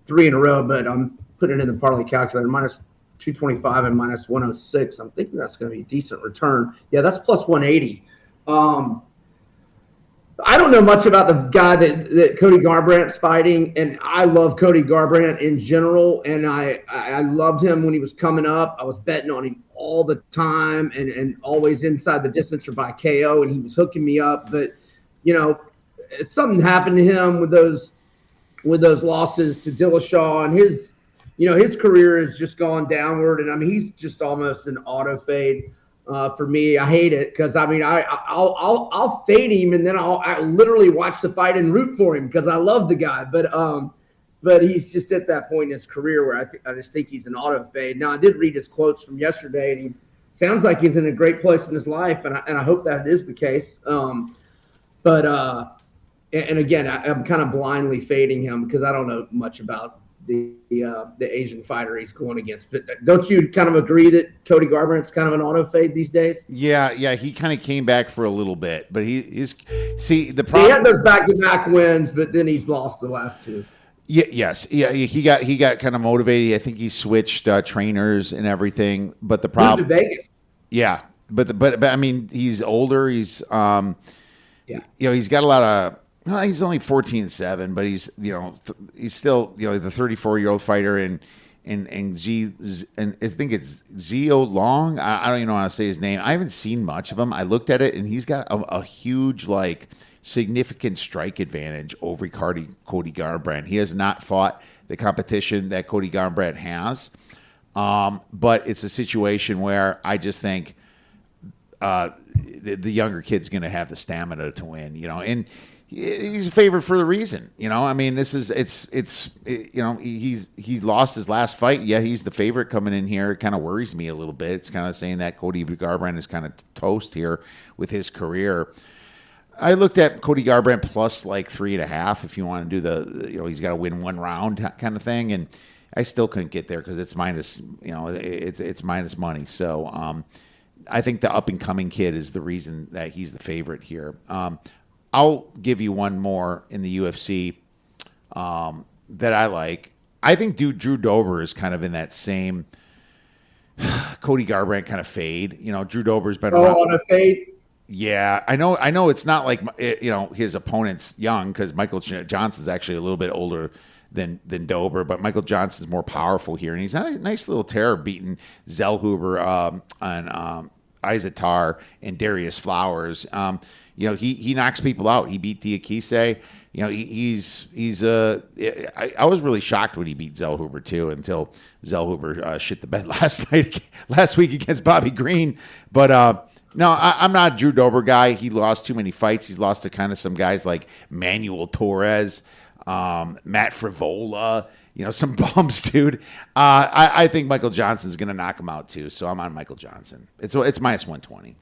3 in a row, but I'm putting it in the parlay calculator, minus 225 and minus 106. I'm thinking that's going to be a decent return. Yeah, that's plus 180. I don't know much about the guy that Cody Garbrandt's fighting, and I love Cody Garbrandt in general, and I loved him when he was coming up. I was betting on him all the time and always inside the distance or by KO, and he was hooking me up. But, something happened to him with those losses to Dillashaw, and his career has just gone downward, and I mean he's just almost an auto fade for me. I hate it because I mean I'll fade him and then I'll literally watch the fight and root for him because I love the guy, but he's just at that point in his career where I just think he's an auto fade. Now I did read his quotes from yesterday, and he sounds like he's in a great place in his life, and I hope that is the case. And again, I'm kind of blindly fading him because I don't know much about the Asian fighter he's going against. But don't you kind of agree that Cody Garbrandt's kind of an auto fade these days? Yeah, he kind of came back for a little bit, but he's the problem. He had those back-to-back wins, but then he's lost the last 2. He got kind of motivated. I think he switched trainers and everything. But the problem, to Vegas. Yeah, but I mean, he's older. He's he's got a lot of. Well, he's only 14-7, but he's he's still the 34-year-old fighter and I think it's Zio Long. I don't even know how to say his name. I haven't seen much of him. I looked at it and he's got a huge significant strike advantage over Cody Garbrandt. He has not fought the competition that Cody Garbrandt has, but it's a situation where I just think the younger kid's going to have the stamina to win. And he's a favorite for the reason, I mean, he's lost his last fight. Yeah, he's the favorite coming in here. It kind of worries me a little bit. It's kind of saying that Cody Garbrandt is kind of toast here with his career. I looked at Cody Garbrandt plus 3.5 if you want to do the, he's got to win 1 round kind of thing, and I still couldn't get there because it's minus, it's minus money. So I think the up and coming kid is the reason that he's the favorite here. I'll give you one more in the UFC that I like. I think Drew Dober is kind of in that same Cody Garbrandt kind of fade. Drew Dober's been around. On a fade? Yeah, I know it's not like his opponent's young because Michael Johnson's actually a little bit older than Dober, but Michael Johnson's more powerful here, and he's a nice little terror beating Zellhuber and Izatar and Darius Flowers. He knocks people out. He beat Diakise. I was really shocked when he beat Zellhuber too, until Zellhuber shit the bed last week against Bobby Green. But no, I'm not a Drew Dober guy. He lost too many fights. He's lost to kind of some guys like Manuel Torres, Matt Frivola. Some bums, dude. I think Michael Johnson's going to knock him out too. So I'm on Michael Johnson. It's minus 120.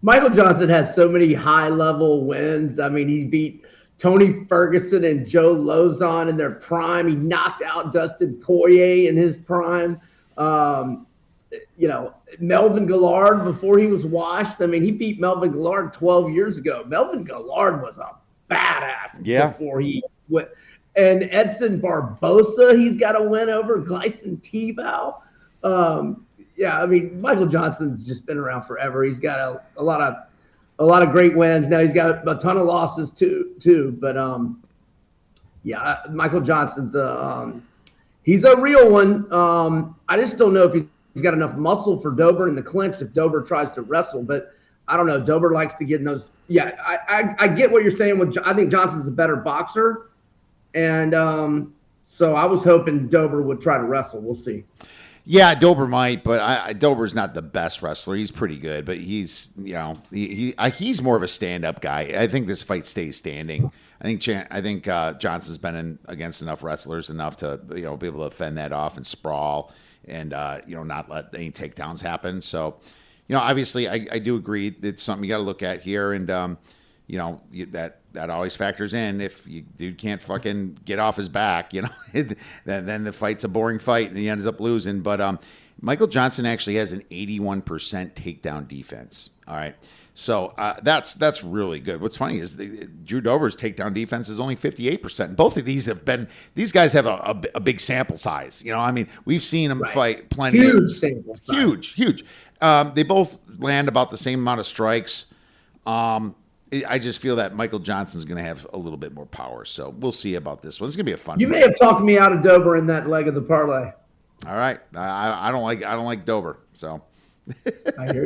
Michael Johnson has so many high level wins. I mean, he beat Tony Ferguson and Joe Lozon in their prime. He knocked out Dustin Poirier in his prime. Um, Melvin Gillard before he was washed. I mean, he beat Melvin Gillard 12 years ago. Melvin Gillard was a badass before he went. And Edson Barbosa, he's got a win over Gleison Tebow. I mean, Michael Johnson's just been around forever. He's got a lot of great wins. Now he's got a ton of losses too. But Michael Johnson's he's a real one. I just don't know if he's got enough muscle for Dober in the clinch if Dober tries to wrestle. But I don't know. Dober likes to get in those. Yeah, I get what you're saying. I think Johnson's a better boxer. And so I was hoping Dober would try to wrestle. We'll see. Yeah, Dober might, but Dober's not the best wrestler. He's pretty good, but he's he's more of a stand-up guy. I think this fight stays standing. I think Johnson's been in against enough wrestlers enough to be able to fend that off and sprawl and not let any takedowns happen. So obviously I do agree it's something you got to look at here, and that always factors in. If dude can't fucking get off his back, then the fight's a boring fight and he ends up losing. But Michael Johnson actually has an 81% takedown defense. All right. So that's really good. What's funny is Drew Dober's takedown defense is only 58%. And both of these guys have a big sample size. I mean, we've seen them fight plenty. Huge sample size. Huge. They both land about the same amount of strikes. I just feel that Michael Johnson's going to have a little bit more power. So we'll see about this one. It's going to be a fun fight. You may have talked me out of Dober in that leg of the parlay. All right. I don't like Dober. So I hear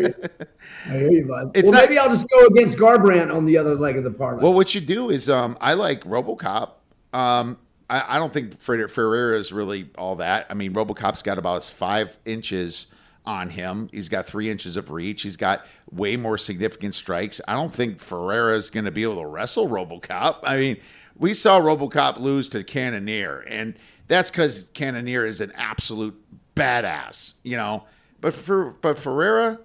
you, bud. Maybe I'll just go against Garbrandt on the other leg of the parlay. Well, what you do is I like RoboCop. I don't think Ferreira is really all that. I mean, RoboCop's got about 5 inches on him. He's got 3 inches of reach. He's got way more significant strikes. I don't think Ferreira is going to be able to wrestle RoboCop. I mean, we saw RoboCop lose to Cannonier, and that's because Cannonier is an absolute badass, But Ferreira,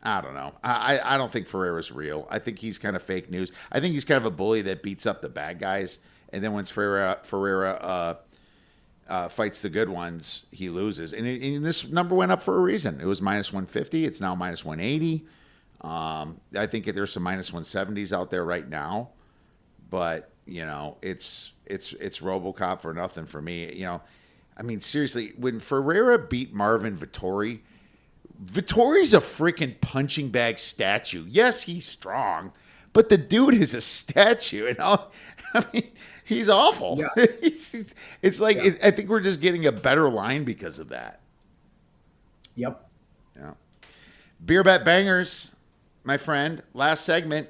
I don't know. I don't think Ferreira's real. I think he's kind of fake news. I think he's kind of a bully that beats up the bad guys, and then once Ferreira fights the good ones, he loses. And this number went up for a reason. It was minus 150. It's now minus 180. I think there's some minus 170s out there right now. But, it's RoboCop for nothing for me. I mean, seriously, when Ferreira beat Marvin Vettori, Vittori's a freaking punching bag statue. Yes, he's strong, but the dude is a statue. I mean, he's awful. Yeah. It's like I think we're just getting a better line because of that. Yep. Yeah. Beer bet bangers, my friend. Last segment.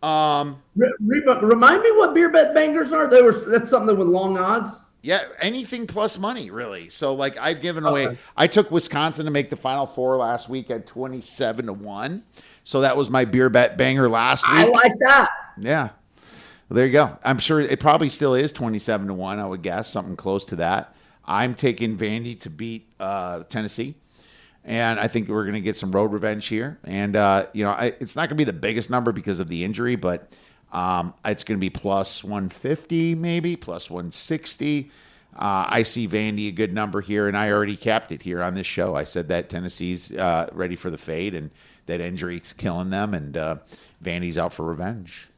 Remind me what beer bet bangers are. That's something with long odds. Yeah, anything plus money, really. So, I've given away. I took Wisconsin to make the Final Four last week at 27-1. So that was my beer bet banger last week. I like that. Yeah. Well, there you go. I'm sure it probably still is 27-1. I would guess something close to that. I'm taking Vandy to beat Tennessee, and I think we're going to get some road revenge here. And it's not going to be the biggest number because of the injury, but it's going to be plus 150, maybe plus 160. I see Vandy a good number here, and I already capped it here on this show. I said that Tennessee's ready for the fade, and that injury's killing them, and Vandy's out for revenge.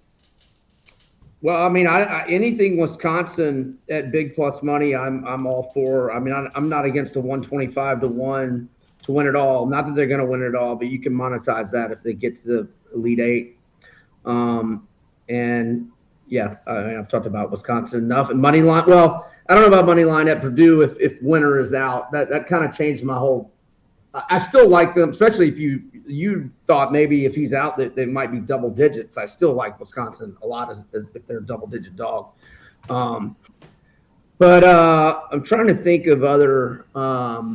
Well, I mean, anything Wisconsin at big plus money, I'm all for. I mean, I'm not against a 125-1 to win it all. Not that they're going to win it all, but you can monetize that if they get to the Elite Eight. And yeah, I've talked about Wisconsin enough. And money line. Well, I don't know about money line at Purdue if winner is out. That kind of changed my whole. I still like them, especially if you thought maybe if he's out that they might be double digits. I still like Wisconsin a lot as if they're a double digit dog. But I'm trying to think of other. I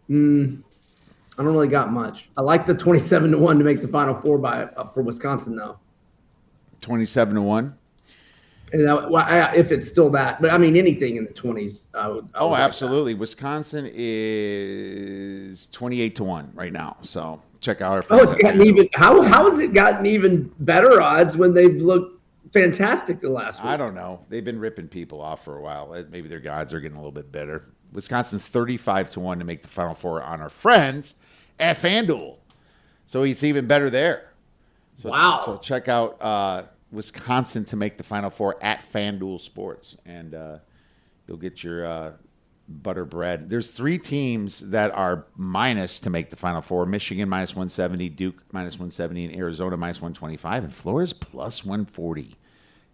don't really got much. I like the 27-1 to make the Final Four for Wisconsin though. 27-1. And if it's still that, but I mean anything in the 20s, I Oh, would like absolutely. Wisconsin is 28-1 right now. So check out our that. Oh, friends it's at gotten FanDuel. even. How has it gotten even better odds when they've looked fantastic the last I week? don't know. They've been ripping people off for a while. Maybe their odds are getting a little bit better. Wisconsin's 35-1 to make the Final Four on our friends at FanDuel. So it's even better there. Wow. So check out Wisconsin to make the Final Four at FanDuel Sports, and you'll get your butter bread. There's 3 teams that are minus to make the Final Four: Michigan minus 170, Duke minus 170, and Arizona minus 125, and Florida's plus 140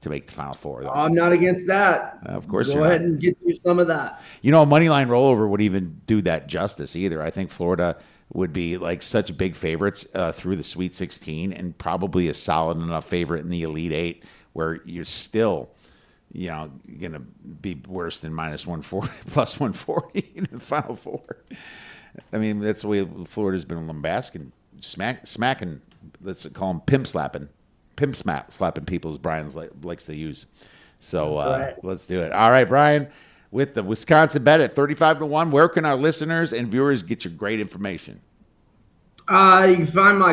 to make the Final Four. Though. I'm not against that. Of course, Go you're ahead not. and get you some of that. You know, a money line rollover would even do that justice either. I think Florida would be like such big favorites through the Sweet 16 and probably a solid enough favorite in the Elite Eight where you're still, going to be worse than minus 140, plus 140 in the Final Four. I mean, that's the way Florida's been lambasting, smacking, let's call them pimp slapping people, as Brian likes to use. So Let's do it. All right, Brian, with the Wisconsin bet at 35-1, where can our listeners and viewers get your great information? You can find my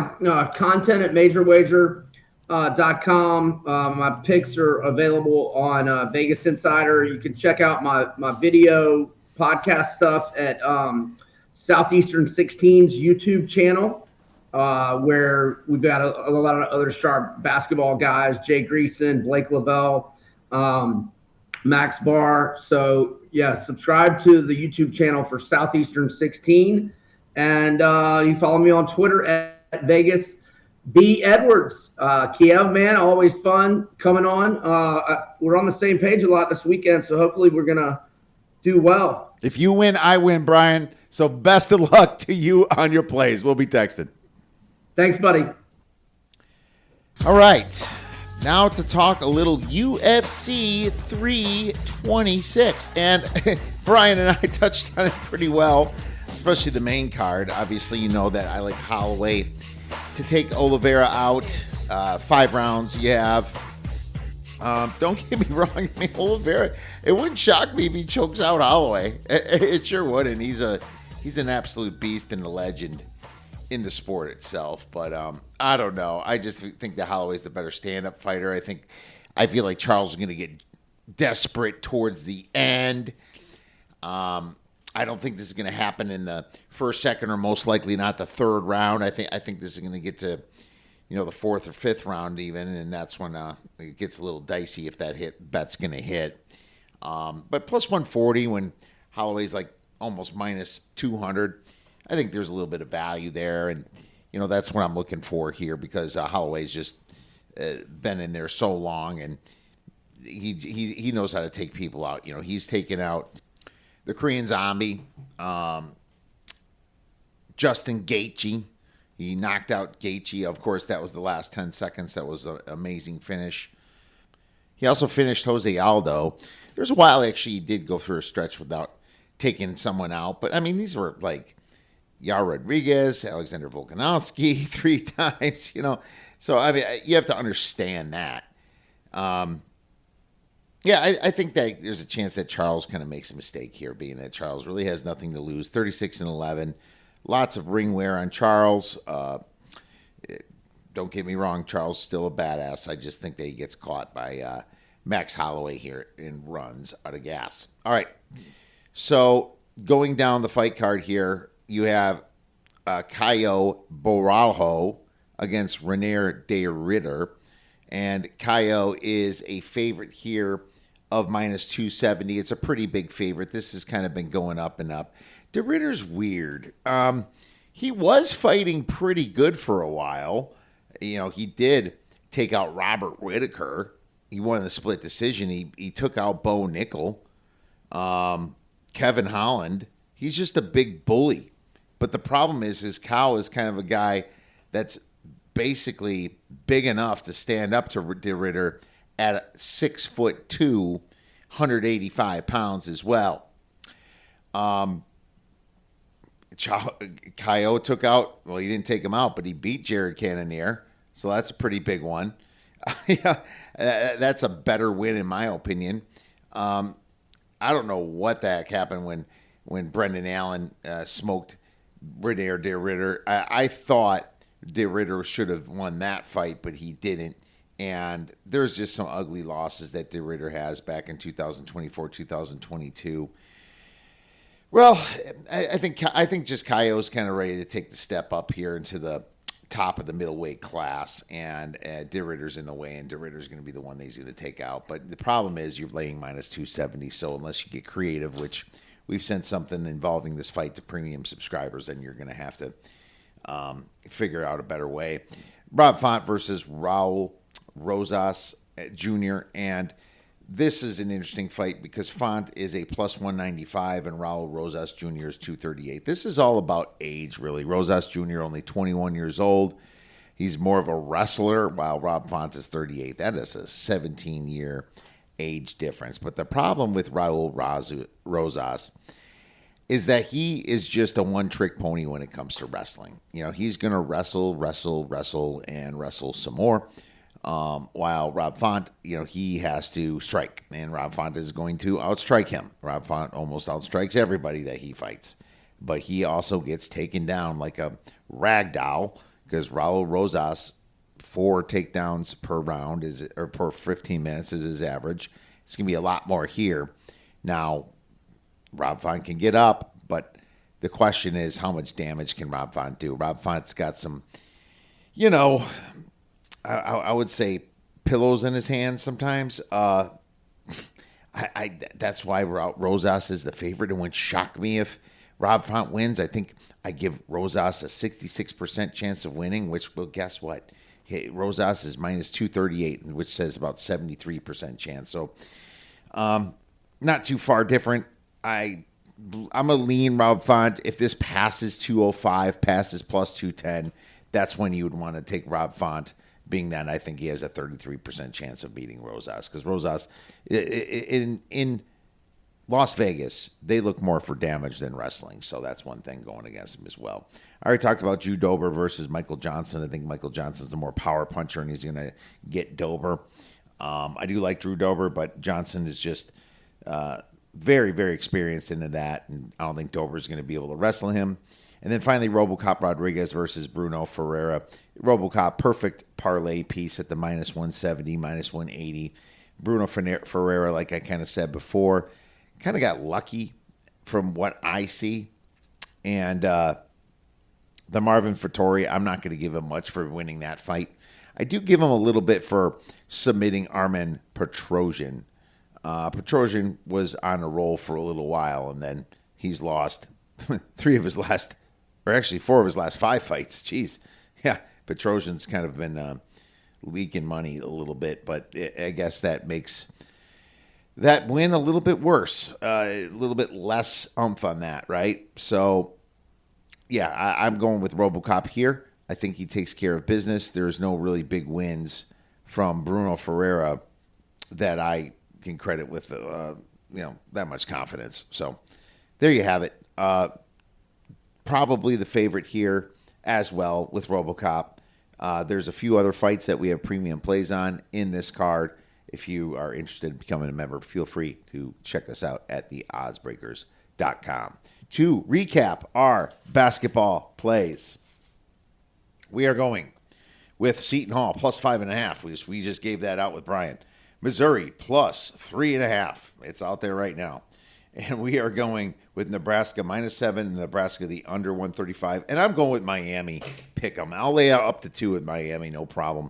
content at majorwager.com. My picks are available on Vegas Insider. You can check out my video podcast stuff at Southeastern 16's YouTube channel, where we've got a lot of other sharp basketball guys, Jay Greason, Blake Lavelle, Max Barr. So, yeah, subscribe to the YouTube channel for Southeastern 16. And you follow me on Twitter at Vegas B Edwards. Kiev, man, always fun coming on. We're on the same page a lot this weekend, so hopefully we're going to do well. If you win, I win, Brian. So best of luck to you on your plays. We'll be texting. Thanks, buddy. All right. Now to talk a little UFC 326. And Brian and I touched on it pretty well, especially the main card. Obviously, you know that I like Holloway to take Oliveira out. 5 rounds you have. Don't get me wrong. I mean, Oliveira, it wouldn't shock me if he chokes out Holloway. It sure wouldn't. He's an absolute beast and a legend in the sport itself. But I don't know. I just think that Holloway's the better stand-up fighter. I feel like Charles is going to get desperate towards the end. I don't think this is going to happen in the first, second, or most likely not the third round. I think this is going to get to, the 4th or 5th round even, and that's when it gets a little dicey if that bet's going to hit. But plus 140 when Holloway's like almost minus 200, I think there's a little bit of value there, and that's what I'm looking for here because Holloway's just been in there so long, and he knows how to take people out. He's taken out the Korean Zombie, Justin Gaethje. He knocked out Gaethje. Of course, that was the last 10 seconds. That was an amazing finish. He also finished Jose Aldo. There's a while, actually, he did go through a stretch without taking someone out. But, I mean, these were like Yair Rodriguez, Alexander Volkanovski 3 times, So, I mean, you have to understand that. Yeah, I think that there's a chance that Charles kind of makes a mistake here, being that Charles really has nothing to lose. 36-11, lots of ring wear on Charles. Don't get me wrong, Charles is still a badass. I just think that he gets caught by Max Holloway here and runs out of gas. All right, so going down the fight card here, you have Caio Borralho against Reinier de Ridder. And Caio is a favorite here of minus 270. It's a pretty big favorite. This has kind of been going up and up. De Ridder's weird. He was fighting pretty good for a while. He did take out Robert Whittaker. He won the split decision. He took out Bo Nickel. Kevin Holland. He's just a big bully. But the problem is Cow is kind of a guy that's basically big enough to stand up to De Ridder at 6'2", 185 pounds as well. Caio took out, well, he didn't take him out, but he beat Jared Cannonier, so that's a pretty big one. Yeah, that's a better win in my opinion. I don't know what the heck happened when Brendan Allen smoked René De Ridder. I thought De Ridder should have won that fight, but he didn't. And there's just some ugly losses that De Ridder has back in 2024, 2022. Well, I think just Kaio's kind of ready to take the step up here into the top of the middleweight class, and De Ridder's in the way, and De Ridder's going to be the one that he's going to take out. But the problem is you're laying minus 270, so unless you get creative, which we've sent something involving this fight to premium subscribers, then you're going to have to figure out a better way. Rob Font versus Raul Rosas Jr., and this is an interesting fight because Font is a plus 195 and Raul Rosas Jr. is 238. This is all about age, really. Rosas Jr. only 21 years old. He's more of a wrestler, while Rob Font is 38. That is a 17-year age difference. But the problem with Raul Rosas is that he is just a one-trick pony when it comes to wrestling. You know, he's going to wrestle, and wrestle some more. While Rob Font, you know, he has to strike, and Rob Font is going to outstrike him. Rob Font almost outstrikes everybody that he fights, but he also gets taken down like a rag doll because Raul Rosas, 4 takedowns per round or per 15 minutes is his average. It's going to be a lot more here. Now, Rob Font can get up, but the question is how much damage can Rob Font do? Rob Font's got some, you know, I would say pillows in his hands sometimes. That's why Rosas is the favorite. It wouldn't shock me if Rob Font wins. I think I give Rosas a 66% chance of winning, which, well, guess what? Rosas is minus 238, which says about 73% chance. So not too far different. I'm a lean Rob Font. If this passes 205, passes plus 210, that's when you would want to take Rob Font. Being that I think he has a 33% chance of beating Rosas, because Rosas in Las Vegas, they look more for damage than wrestling, so that's one thing going against him as well. I already talked about Drew Dober versus Michael Johnson. I think Michael Johnson's the more power puncher, and he's going to get Dober. I do like Drew Dober, but Johnson is just very, very experienced into that, and I don't think Dober's going to be able to wrestle him. And then finally, RoboCop Rodriguez versus Bruno Ferreira. RoboCop, perfect parlay piece at the minus 170, minus 180. Bruno Ferreira, like I kind of said before, kind of got lucky from what I see. And the Marvin Vettori, I'm not going to give him much for winning that fight. I do give him a little bit for submitting Armen Petrosyan. Petrosyan was on a roll for a little while, and then he's lost 4 of his last 5 fights. Jeez. Yeah, Petrosyan's kind of been leaking money a little bit, but I guess that makes that win a little bit worse, a little bit less oomph on that, right? So, yeah, I'm going with RoboCop here. I think he takes care of business. There's no really big wins from Bruno Ferreira that I can credit with, that much confidence. So, there you have it. Probably the favorite here as well with RoboCop. There's a few other fights that we have premium plays on in this card. If you are interested in becoming a member, feel free to check us out at theoddsbreakers.com. To recap our basketball plays, we are going with Seton Hall plus 5.5. We just gave that out with Brian. Missouri plus 3.5. It's out there right now. And we are going with Nebraska minus 7 and Nebraska the under 135. And I'm going with Miami. Pick them. I'll lay out up to 2 with Miami, no problem,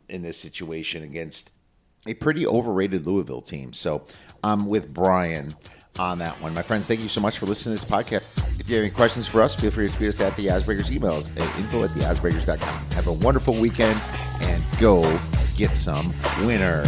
in this situation against a pretty overrated Louisville team. So I'm with Brian on that one. My friends, thank you so much for listening to this podcast. If you have any questions for us, feel free to tweet us at the Oddsbreakers. Emails at info@theoddsbreakers.com. Have a wonderful weekend and go get some winners.